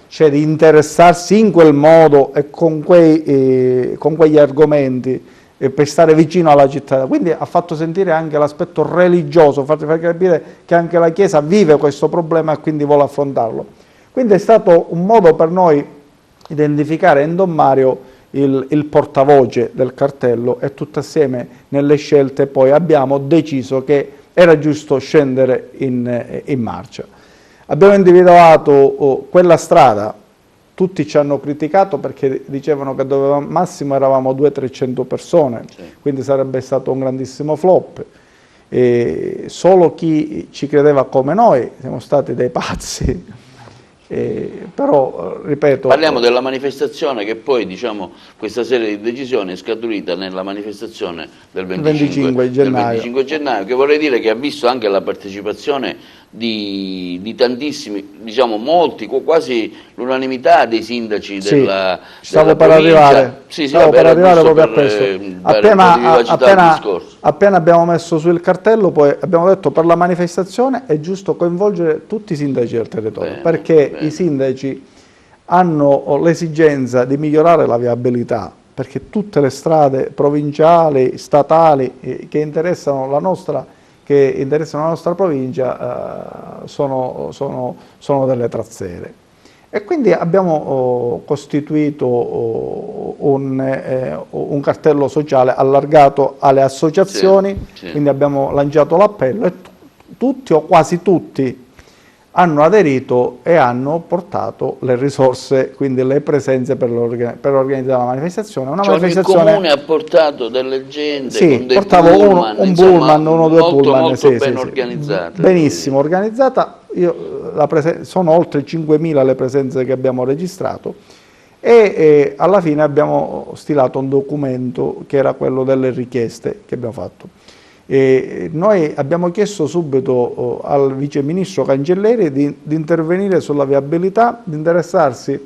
S2: cioè di interessarsi in quel modo e con quegli argomenti per stare vicino alla città, quindi ha fatto sentire anche l'aspetto religioso, far capire che anche la Chiesa vive questo problema e quindi vuole affrontarlo. Quindi è stato un modo per noi identificare in Don Mario il portavoce del cartello e tutti assieme nelle scelte poi abbiamo deciso che era giusto scendere in marcia. Abbiamo individuato quella strada, tutti ci hanno criticato perché dicevano che massimo eravamo 200-300 persone, sì, quindi sarebbe stato un grandissimo flop. E solo chi ci credeva come noi, siamo stati dei pazzi. Però, ripeto...
S1: Parliamo della manifestazione che poi, diciamo, questa serie di decisioni è scaturita nella manifestazione del 25 gennaio, che vorrei dire che ha visto anche la partecipazione di tantissimi, diciamo molti, quasi l'unanimità dei sindaci della
S2: stavo per arrivare, per arrivare proprio a questo. Appena abbiamo messo sul cartello, poi abbiamo detto per la manifestazione è giusto coinvolgere tutti i sindaci del territorio, perché i sindaci hanno l'esigenza di migliorare la viabilità, perché tutte le strade provinciali, statali che interessano la nostra provincia sono delle trazzere. E quindi abbiamo costituito un cartello sociale allargato alle associazioni, sì. Quindi abbiamo lanciato l'appello e tutti o quasi tutti hanno aderito e hanno portato le risorse, quindi le presenze per organizzare la manifestazione.
S1: Il comune ha portato delle gente,
S2: sì,
S1: con dei
S2: portavo
S1: pullman,
S2: un pullman, uno o due pullman.
S1: Molto ben organizzata.
S2: Benissimo organizzata. Sono oltre 5.000 le presenze che abbiamo registrato e alla fine abbiamo stilato un documento che era quello delle richieste che abbiamo fatto. Noi abbiamo chiesto subito al vice ministro Cancelleri di intervenire sulla viabilità, di interessarsi,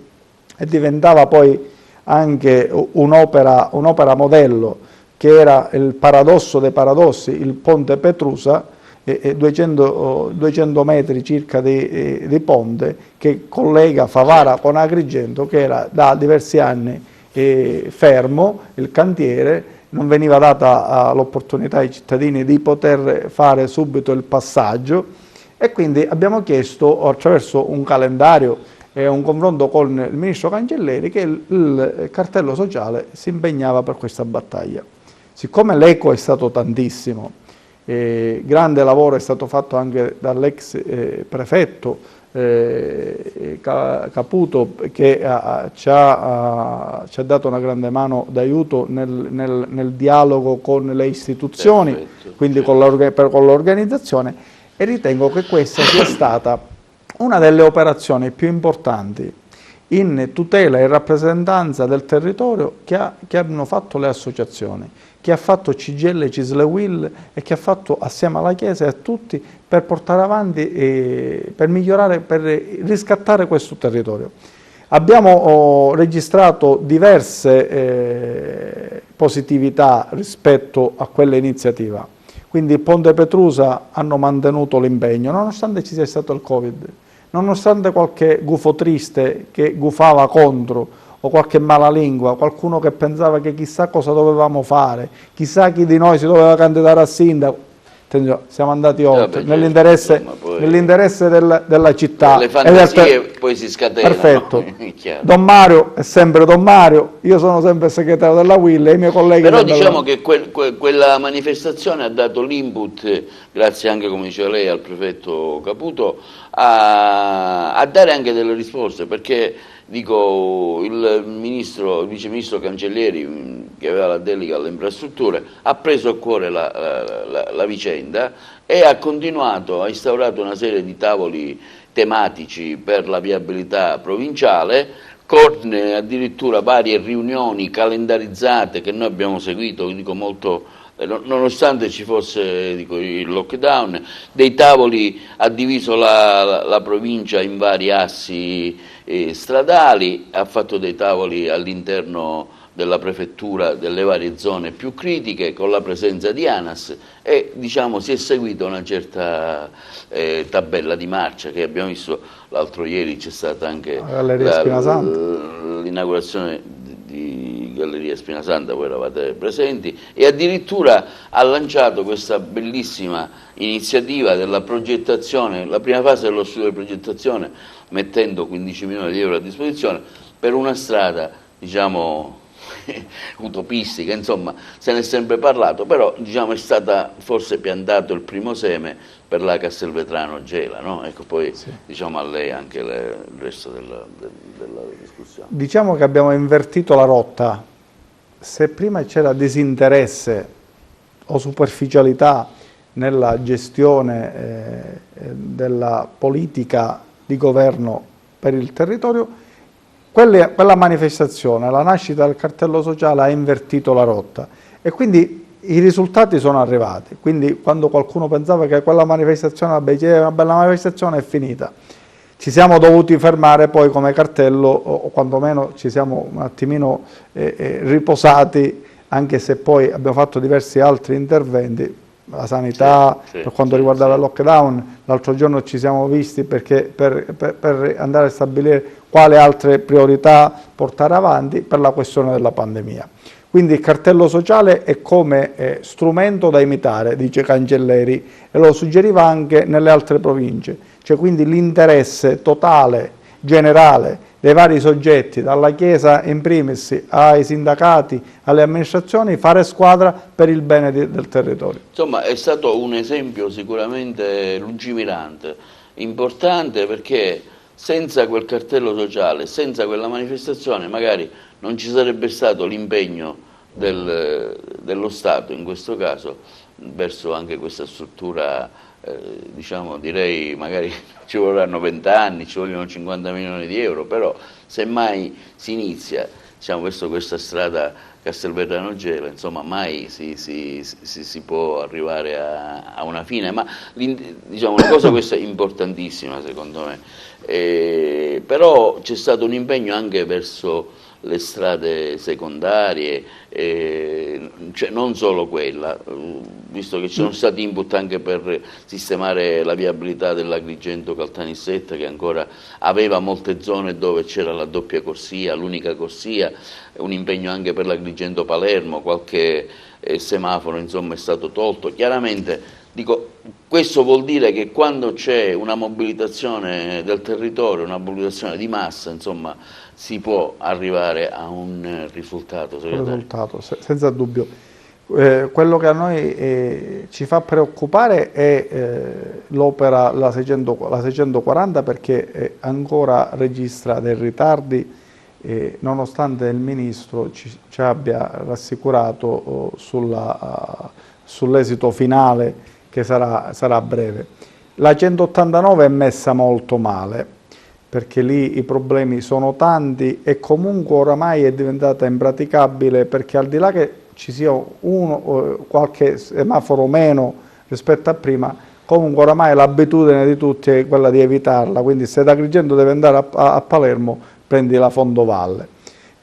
S2: e diventava poi anche un'opera modello che era il paradosso dei paradossi, il ponte Petrusa, 200 metri circa di ponte che collega Favara con Agrigento, che era da diversi anni fermo, il cantiere. Non veniva data l'opportunità ai cittadini di poter fare subito il passaggio e quindi abbiamo chiesto attraverso un calendario e un confronto con il ministro Cancelleri che il cartello sociale si impegnava per questa battaglia. Siccome l'eco è stato tantissimo Grande lavoro è stato fatto anche dall'ex prefetto Caputo, che ci ha dato una grande mano d'aiuto nel dialogo con le istituzioni,
S1: Perfetto,
S2: quindi
S1: certo.
S2: con l'organizzazione, e ritengo che questa sia stata una delle operazioni più importanti in tutela e rappresentanza del territorio che hanno fatto le associazioni, che ha fatto CGIL, CISL e UIL, e che ha fatto assieme alla Chiesa e a tutti per portare avanti, per migliorare, per riscattare questo territorio. Abbiamo registrato diverse positività rispetto a quell'iniziativa. Quindi Ponte Petrusa hanno mantenuto l'impegno, nonostante ci sia stato il Covid, nonostante qualche gufo triste che gufava contro, o qualche malalingua, qualcuno che pensava che chissà cosa dovevamo fare, chissà chi di noi si doveva candidare a sindaco. Siamo andati oltre,
S1: Vabbè, certo, insomma, poi
S2: nell'interesse della città.
S1: le fantasie poi si scatenano.
S2: Perfetto.
S1: È chiaro.
S2: Don Mario è sempre Don Mario, io sono sempre il segretario della UIL e i miei colleghi...
S1: Però diciamo che quella manifestazione ha dato l'input, grazie anche, come diceva lei, al prefetto Caputo, a dare anche delle risposte, perché dico, il vice ministro Cancellieri, che aveva la delega alle infrastrutture, ha preso a cuore la vicenda e ha continuato, ha instaurato una serie di tavoli tematici per la viabilità provinciale, con addirittura varie riunioni calendarizzate che noi abbiamo seguito, dico molto, nonostante ci fosse, dico, il lockdown. Dei tavoli, ha diviso la provincia in vari assi stradali, ha fatto dei tavoli all'interno della prefettura delle varie zone più critiche con la presenza di ANAS, e diciamo si è seguita una certa tabella di marcia che abbiamo visto. L'altro ieri c'è stata anche l'inaugurazione di Galleria Spinasanta, voi eravate presenti, e addirittura ha lanciato questa bellissima iniziativa della progettazione, la prima fase dello studio di progettazione, mettendo 15 milioni di euro a disposizione per una strada, diciamo, utopistica, insomma, se ne è sempre parlato, però diciamo è stata forse piantato il primo seme per la Castelvetrano-Gela, no? Ecco, poi sì, diciamo a lei anche il resto della discussione.
S2: Diciamo che abbiamo invertito la rotta. Se prima c'era disinteresse o superficialità nella gestione della politica di governo per il territorio, quella manifestazione, la nascita del cartello sociale, ha invertito la rotta e quindi i risultati sono arrivati. Quindi quando qualcuno pensava che quella manifestazione, una bella manifestazione, è finita, ci siamo dovuti fermare poi come cartello, o quantomeno ci siamo un attimino riposati, anche se poi abbiamo fatto diversi altri interventi. La sanità, per quanto riguardava il lockdown, l'altro giorno ci siamo visti perché per andare a stabilire quale altre priorità portare avanti per la questione della pandemia. Quindi il cartello sociale è come strumento da imitare, dice Cancellieri, e lo suggeriva anche nelle altre province, cioè quindi l'interesse totale, generale, dei vari soggetti, dalla Chiesa in primis ai sindacati, alle amministrazioni, fare squadra per il bene del territorio.
S1: Insomma, è stato un esempio sicuramente lungimirante, importante, perché senza quel cartello sociale, senza quella manifestazione, magari non ci sarebbe stato l'impegno dello Stato, in questo caso, verso anche questa struttura, diciamo, direi magari ci vorranno 20 anni, ci vogliono 50 milioni di euro, però semmai si inizia, diciamo, questa strada Castelvetrano-Gela, insomma, mai si può arrivare a una fine, ma diciamo, una cosa questa è importantissima secondo me, però c'è stato un impegno anche verso le strade secondarie, cioè non solo quella, visto che ci sono stati input anche per sistemare la viabilità dell'Agrigento-Caltanissetta, che ancora aveva molte zone dove c'era la doppia corsia, l'unica corsia, un impegno anche per l'Agrigento-Palermo, qualche semaforo insomma è stato tolto. Chiaramente, dico, questo vuol dire che quando c'è una mobilitazione del territorio, una mobilitazione di massa, insomma, si può arrivare a un risultato.
S2: Senza dubbio. Quello che a noi ci fa preoccupare è l'opera, la 640, perché ancora registra dei ritardi, nonostante il Ministro ci abbia rassicurato sull'esito finale, che sarà a breve. La 189 è messa molto male, perché lì i problemi sono tanti e comunque oramai è diventata impraticabile, perché al di là che ci sia qualche semaforo meno rispetto a prima, comunque oramai l'abitudine di tutti è quella di evitarla, quindi se da Agrigento deve andare a Palermo prendi la Fondovalle.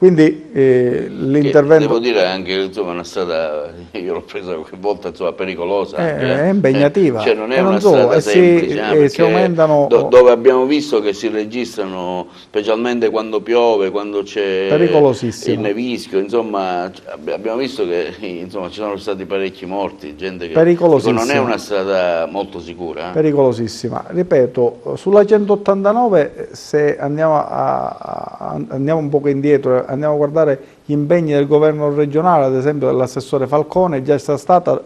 S2: Quindi l'intervento...
S1: Devo dire anche, insomma, una strada, io l'ho presa qualche volta, insomma, pericolosa.
S2: È impegnativa.
S1: Cioè non è una strada semplice,
S2: si aumentano...
S1: dove abbiamo visto che si registrano, specialmente quando piove, quando c'è il nevischio, insomma, abbiamo visto che insomma, ci sono stati parecchi morti, gente che non è una strada molto sicura.
S2: Pericolosissima. Ripeto, sulla 189, se andiamo un poco indietro, andiamo a guardare gli impegni del governo regionale, ad esempio dell'assessore Falcone, questa strada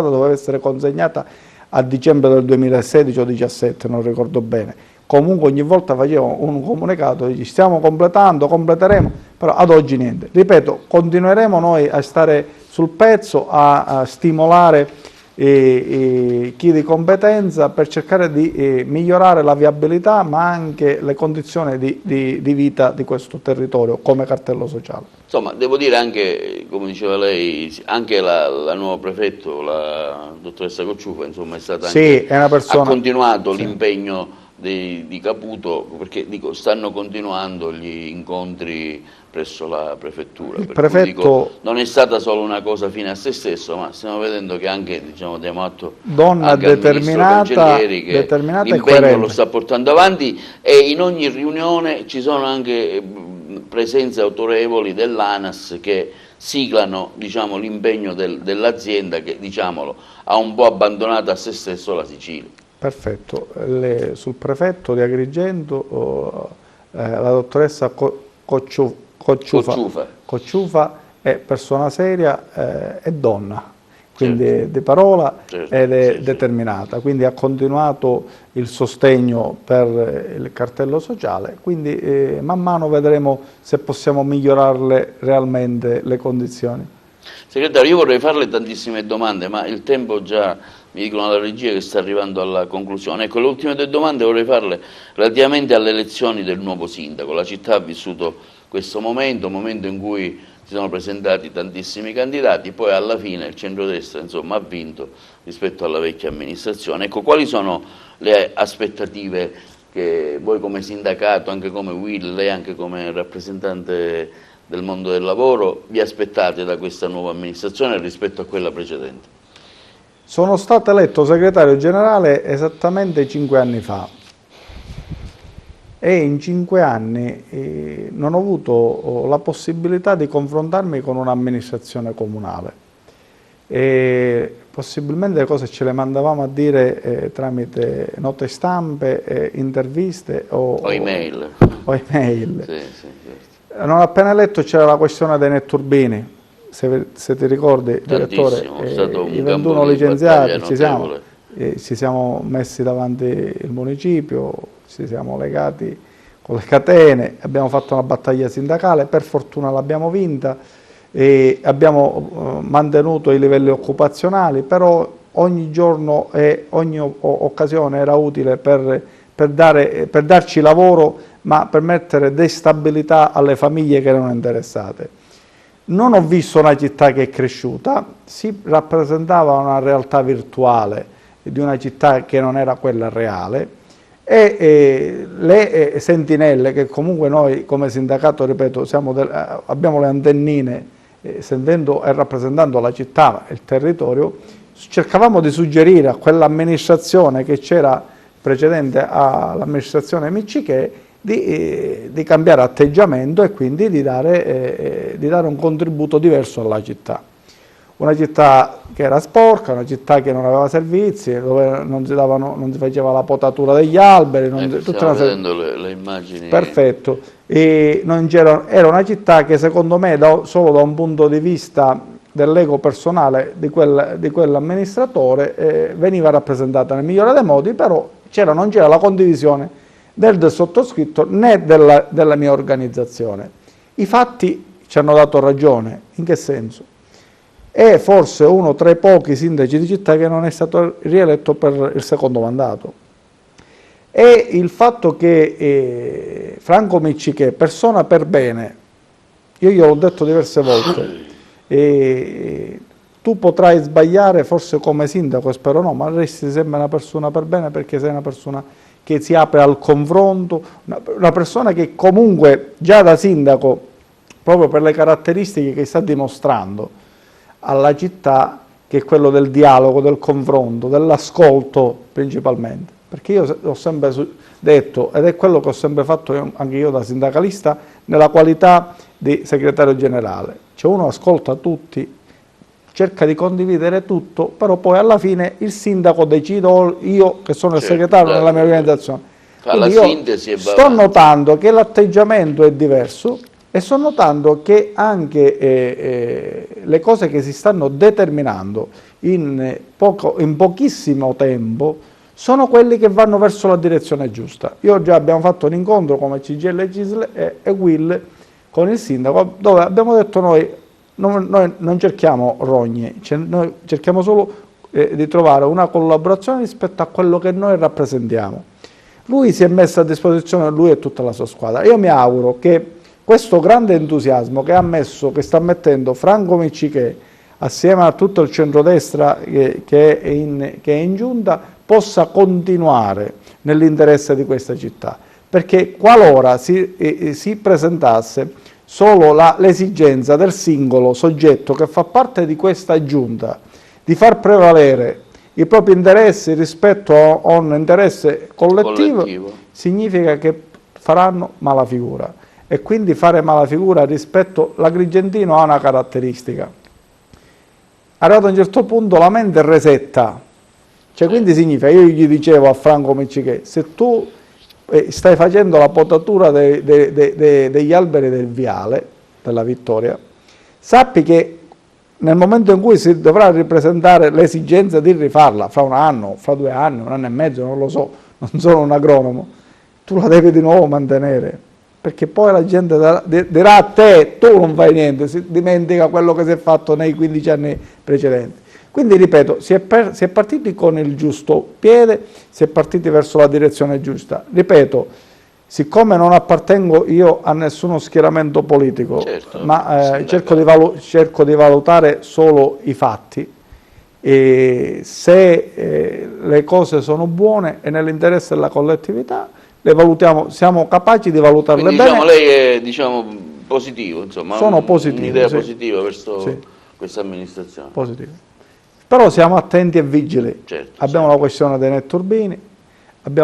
S2: doveva essere consegnata a dicembre del 2016 o 2017, non ricordo bene. Comunque ogni volta facevo un comunicato, dice stiamo completando, completeremo, però ad oggi niente. Ripeto, continueremo noi a stare sul pezzo, a stimolare chi di competenza per cercare di migliorare la viabilità, ma anche le condizioni di vita di questo territorio come cartello sociale.
S1: Insomma, devo dire anche, come diceva lei, anche la nuova prefetto, la dottoressa Cocciufa, insomma, è stata anche,
S2: è una persona,
S1: ha continuato l'impegno di Caputo, perché dico, stanno continuando gli incontri presso la prefettura.
S2: Il prefetto,
S1: dico, non è stata solo una cosa fine a se stesso, ma stiamo vedendo che anche, diciamo, diamo atto
S2: donna
S1: anche
S2: determinata,
S1: che l'impegno lo sta portando avanti, e in ogni riunione ci sono anche presenze autorevoli dell'ANAS che siglano, diciamo, l'impegno dell'azienda che, diciamolo, ha un po' abbandonato a se stesso la Sicilia.
S2: Perfetto. Sul prefetto di Agrigento la dottoressa Cocciufa è persona seria, è donna, quindi è di parola ed è determinata, quindi ha continuato il sostegno per il cartello sociale, quindi man mano vedremo se possiamo migliorarle realmente le condizioni.
S1: Segretario, io vorrei farle tantissime domande, ma il tempo già, mi dicono alla regia, che sta arrivando alla conclusione. Ecco, le ultime due domande vorrei farle relativamente alle elezioni del nuovo sindaco. La città ha vissuto questo momento, un momento in cui si sono presentati tantissimi candidati, poi alla fine il centrodestra, insomma, ha vinto rispetto alla vecchia amministrazione. Ecco, quali sono le aspettative che voi come sindacato, anche come UIL, lei anche come rappresentante del mondo del lavoro, vi aspettate da questa nuova amministrazione rispetto a quella precedente?
S2: Sono stato eletto segretario generale esattamente 5 anni fa e in 5 anni non ho avuto la possibilità di confrontarmi con un'amministrazione comunale. Possibilmente le cose ce le mandavamo a dire tramite note stampe, interviste o email.
S1: Sì, certo.
S2: Non appena eletto c'era la questione dei netturbini. Se ti ricordi, direttore, i 21 licenziati, ci siamo messi davanti il municipio, ci siamo legati con le catene, abbiamo fatto una battaglia sindacale, per fortuna l'abbiamo vinta, e abbiamo mantenuto i livelli occupazionali, però ogni giorno e ogni occasione era utile per darci lavoro, ma per mettere destabilità alle famiglie che erano interessate. Non ho visto una città che è cresciuta, si rappresentava una realtà virtuale di una città che non era quella reale, e le sentinelle, che comunque noi come sindacato, ripeto, abbiamo le antennine, sentendo e rappresentando la città e il territorio, cercavamo di suggerire a quell'amministrazione che c'era precedente all'amministrazione Miccichè di cambiare atteggiamento e quindi di dare un contributo diverso alla città. Una città che era sporca, una città che non aveva servizi, dove non si faceva la potatura degli alberi.
S1: Stiamo vedendo le immagini.
S2: Perfetto. Era una città che secondo me, solo da un punto di vista dell'ego personale di quell'amministratore veniva rappresentata nel migliore dei modi, però non c'era la condivisione del sottoscritto né della mia organizzazione. I fatti ci hanno dato ragione. In che senso? È forse uno tra i pochi sindaci di città che non è stato rieletto per il secondo mandato. E il fatto che Franco Miccichè, persona per bene, io gliel'ho detto diverse volte, tu potrai sbagliare forse come sindaco, spero no, ma resti sempre una persona per bene perché sei una persona che si apre al confronto, una persona che comunque già da sindaco, proprio per le caratteristiche che sta dimostrando alla città, che è quello del dialogo, del confronto, dell'ascolto principalmente. Perché io ho sempre detto, ed è quello che ho sempre fatto anche io da sindacalista, nella qualità di segretario generale. Cioè uno ascolta tutti, cerca di condividere tutto, però poi alla fine il sindaco decido io che sono il segretario nella mia organizzazione. Quindi io sto notando che l'atteggiamento è diverso e sto notando che anche le cose che si stanno determinando in pochissimo tempo sono quelli che vanno verso la direzione giusta. Io già abbiamo fatto un incontro come CGIL e UIL con il sindaco, dove abbiamo detto noi non cerchiamo rogne, noi cerchiamo solo di trovare una collaborazione rispetto a quello che noi rappresentiamo. Lui si è messo a disposizione, lui e tutta la sua squadra. Io mi auguro che questo grande entusiasmo che sta mettendo Franco Miccichè assieme a tutto il centrodestra che è in giunta possa continuare nell'interesse di questa città, perché qualora si presentasse solo l'esigenza del singolo soggetto che fa parte di questa giunta di far prevalere i propri interessi rispetto a un interesse collettivo, significa che faranno mala figura. E quindi fare mala figura rispetto l'Agrigentino ha una caratteristica. Arrivato a un certo punto la mente resetta, cioè quindi significa, io gli dicevo a Franco Miccichè, se tu stai facendo la potatura degli alberi del viale, della Vittoria, sappi che nel momento in cui si dovrà ripresentare l'esigenza di rifarla, fra un anno, fra 2 anni, 1 anno e mezzo, non lo so, non sono un agronomo, tu la devi di nuovo mantenere, perché poi la gente dirà a te, tu non fai niente, si dimentica quello che si è fatto nei 15 anni precedenti. Quindi ripeto, si è partiti con il giusto piede, si è partiti verso la direzione giusta. Ripeto, siccome non appartengo io a nessuno schieramento politico, certo, ma cerco di valutare solo i fatti, e se le cose sono buone e nell'interesse della collettività, le valutiamo, siamo capaci di valutarle. Quindi, bene.
S1: Lei è positivo, insomma,
S2: sono positivo,
S1: un'idea positiva verso questa amministrazione.
S2: Positivo. Però siamo attenti e vigili.
S1: Certo,
S2: abbiamo la questione dei netturbini,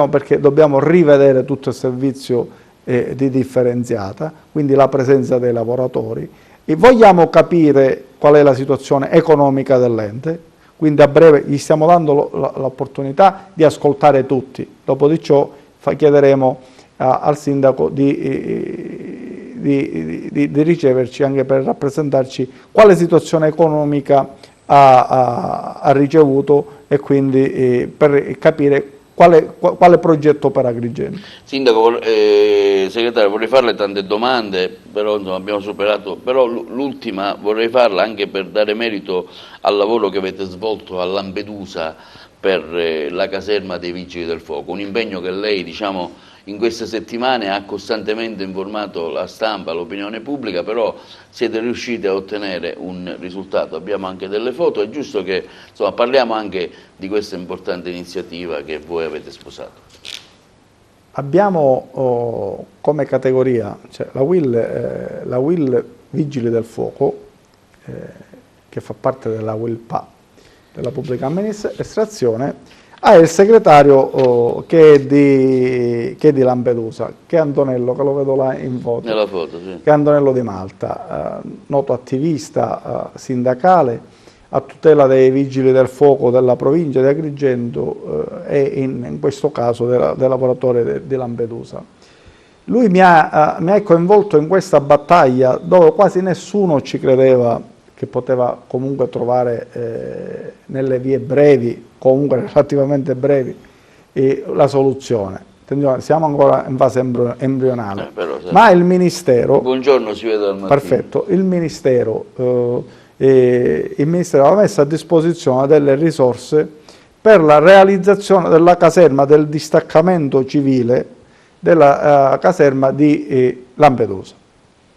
S2: perché dobbiamo rivedere tutto il servizio di differenziata, quindi la presenza dei lavoratori, e vogliamo capire qual è la situazione economica dell'ente, quindi a breve gli stiamo dando l'opportunità di ascoltare tutti, dopo di ciò chiederemo al sindaco di riceverci anche per rappresentarci quale situazione economica ha ricevuto e quindi per capire quale progetto per Agrigento.
S1: Sindaco, segretario, vorrei farle tante domande, però insomma, abbiamo superato, però l'ultima vorrei farla anche per dare merito al lavoro che avete svolto a Lampedusa per la caserma dei Vigili del Fuoco, un impegno che lei, diciamo, in queste settimane ha costantemente informato la stampa, l'opinione pubblica, però siete riusciti a ottenere un risultato, abbiamo anche delle foto, è giusto che insomma, parliamo anche di questa importante iniziativa che voi avete sposato.
S2: Abbiamo come categoria, cioè la UIL Vigili del Fuoco, che fa parte della UILPA, della pubblica amministrazione, ha il segretario che è di Lampedusa, che è Antonello, che lo vedo là in foto.
S1: Nella foto, sì.
S2: Che è Antonello Di Malta, noto attivista sindacale a tutela dei vigili del fuoco della provincia di Agrigento e in questo caso dei lavoratori di Lampedusa. Lui mi ha coinvolto in questa battaglia dove quasi nessuno ci credeva che poteva comunque trovare nelle vie brevi, comunque relativamente brevi, la soluzione. Siamo ancora in fase embrionale, ma il Ministero...
S1: Buongiorno, si vede al mattino.
S2: Perfetto, il Ministero aveva messo a disposizione delle risorse per la realizzazione della caserma del distaccamento civile della caserma di Lampedusa.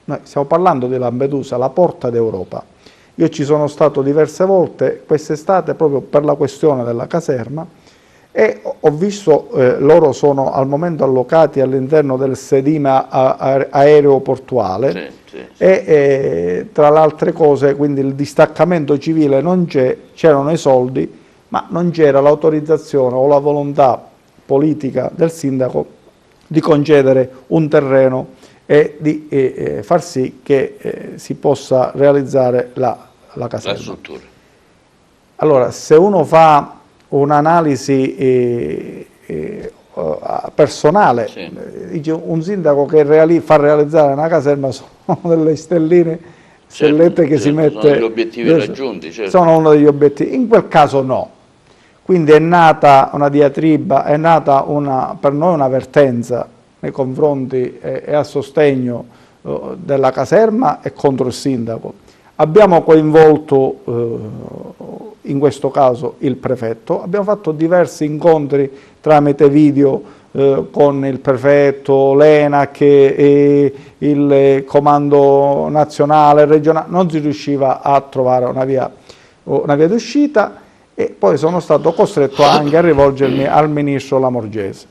S2: Noi stiamo parlando di Lampedusa, la porta d'Europa. Io ci sono stato diverse volte quest'estate proprio per la questione della caserma e ho visto, loro sono al momento allocati all'interno del sedime aeroportuale, e tra le altre cose, quindi il distaccamento civile non c'è, c'erano i soldi, ma non c'era l'autorizzazione o la volontà politica del sindaco di concedere un terreno e di far sì che si possa realizzare la caserma.
S1: La struttura.
S2: Allora, se uno fa un'analisi personale,
S1: sì,
S2: dice un sindaco che fa realizzare una caserma sono delle stelline, stellette che si mette...
S1: Sono gli obiettivi raggiunti, certo.
S2: Sono uno degli obiettivi. In quel caso no. Quindi è nata una diatriba, è nata per noi un'avvertenza nei confronti e a sostegno della caserma e contro il sindaco. Abbiamo coinvolto in questo caso il prefetto, abbiamo fatto diversi incontri tramite video con il prefetto, l'ENAC e il comando nazionale, regionale, non si riusciva a trovare una via d'uscita e poi sono stato costretto anche a rivolgermi al ministro Lamorgese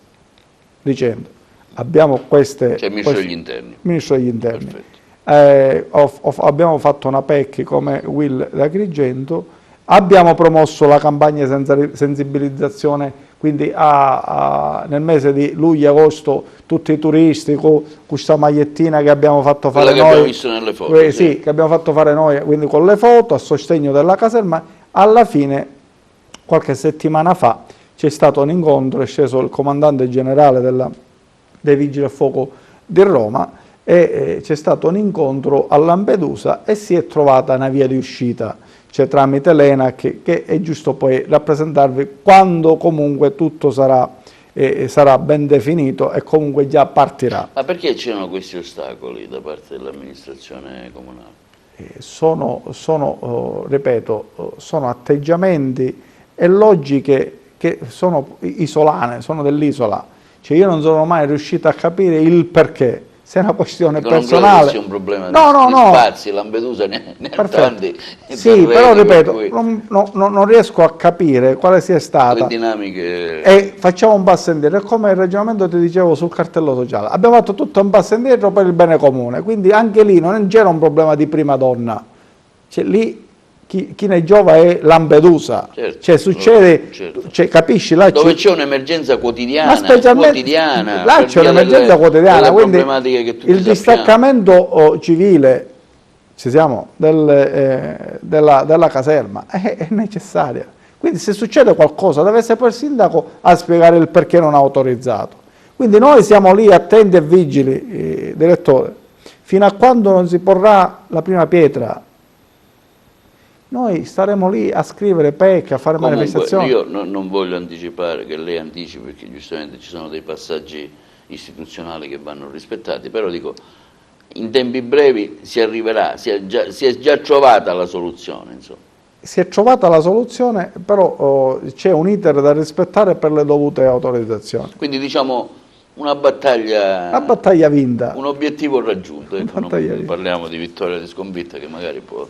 S2: dicendo abbiamo queste...
S1: Cioè Ministro degli Interni.
S2: Ministro degli Interni. Abbiamo fatto una PEC come Will da Agrigento, abbiamo promosso la campagna di sensibilizzazione, quindi nel mese di luglio-agosto tutti i turisti con questa magliettina che abbiamo fatto fare noi.
S1: Abbiamo visto nelle foto.
S2: Sì, che abbiamo fatto fare noi, quindi con le foto a sostegno della caserma. Alla fine, qualche settimana fa, c'è stato un incontro, è sceso il comandante generale dei Vigili del Fuoco di Roma, e c'è stato un incontro a Lampedusa e si è trovata una via di uscita, cioè tramite l'ENAC, che è giusto poi rappresentarvi quando comunque tutto sarà ben definito e comunque già partirà.
S1: Ma perché c'erano questi ostacoli da parte dell'amministrazione comunale?
S2: Ripeto, sono atteggiamenti e logiche che sono isolane, sono dell'isola. Cioè io non sono mai riuscito a capire il perché. Se è una questione personale...
S1: Non sia un problema di spazi, Lampedusa ne ha tanti.
S2: Sì, però ripeto, non riesco a capire quale sia stata...
S1: Le dinamiche...
S2: E facciamo un passo indietro, è come il ragionamento ti dicevo sul cartello sociale. Abbiamo fatto tutto un passo indietro per il bene comune, quindi anche lì non c'era un problema di prima donna. Cioè, lì chi ne giova è Lampedusa,
S1: certo,
S2: cioè succede,
S1: certo.
S2: Cioè, capisci? Là
S1: dove c'è un'emergenza quotidiana,
S2: là c'è un'emergenza quotidiana, quindi il distaccamento civile, ci siamo, della caserma è necessaria. Quindi se succede qualcosa deve essere poi il sindaco a spiegare il perché non ha autorizzato. Quindi noi siamo lì attenti e vigili, direttore, fino a quando non si porrà la prima pietra. Noi staremo lì a scrivere PEC, a fare manifestazioni.
S1: Io non voglio anticipare, che lei anticipi, perché giustamente ci sono dei passaggi istituzionali che vanno rispettati, però dico, in tempi brevi si arriverà, si è già trovata la soluzione, insomma.
S2: Si è trovata la soluzione, però c'è un iter da rispettare per le dovute autorizzazioni.
S1: Quindi diciamo una battaglia
S2: vinta.
S1: Un obiettivo raggiunto, ecco, non parliamo di vittoria e di sconfitta che magari può...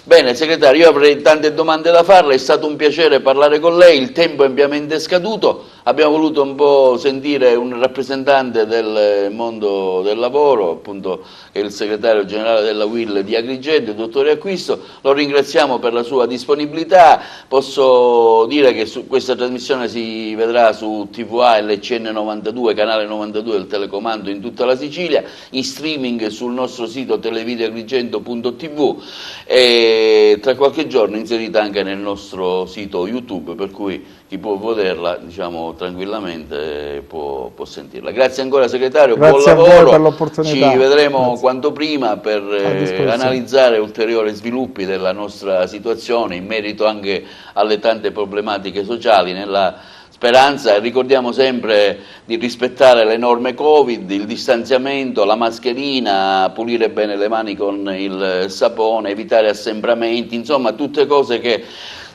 S1: Bene, segretario, io avrei tante domande da farle, è stato un piacere parlare con lei, il tempo è ampiamente scaduto, abbiamo voluto un po' sentire un rappresentante del mondo del lavoro, appunto che è il segretario generale della UIL di Agrigento, il dottore Acquisto, lo ringraziamo per la sua disponibilità, posso dire che questa trasmissione si vedrà su TVA LCN 92, canale 92 del telecomando in tutta la Sicilia, in streaming sul nostro sito televideoagrigento.tv. e tra qualche giorno inserita anche nel nostro sito YouTube, per cui chi può vederla, diciamo, tranquillamente può sentirla. Grazie ancora segretario,
S2: Grazie
S1: buon lavoro.
S2: A voi per l'opportunità.
S1: Ci vedremo
S2: Grazie.
S1: quanto prima per analizzare ulteriori sviluppi della nostra situazione in merito anche alle tante problematiche sociali, nella speranza, ricordiamo sempre di rispettare le norme Covid, il distanziamento, la mascherina, pulire bene le mani con il sapone, evitare assembramenti, insomma tutte cose che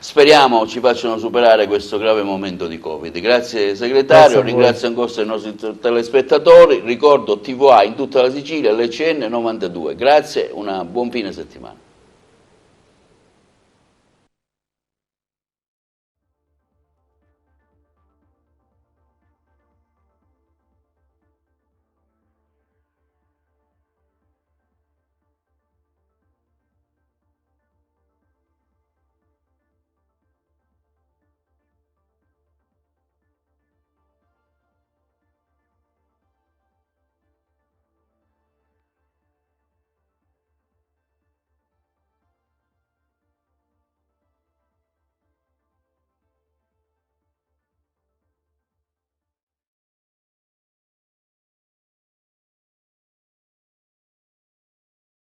S1: speriamo ci facciano superare questo grave momento di Covid. Grazie segretario, ringrazio ancora i nostri telespettatori, ricordo TVA in tutta la Sicilia, l'ECN 92. Grazie, un buon fine settimana.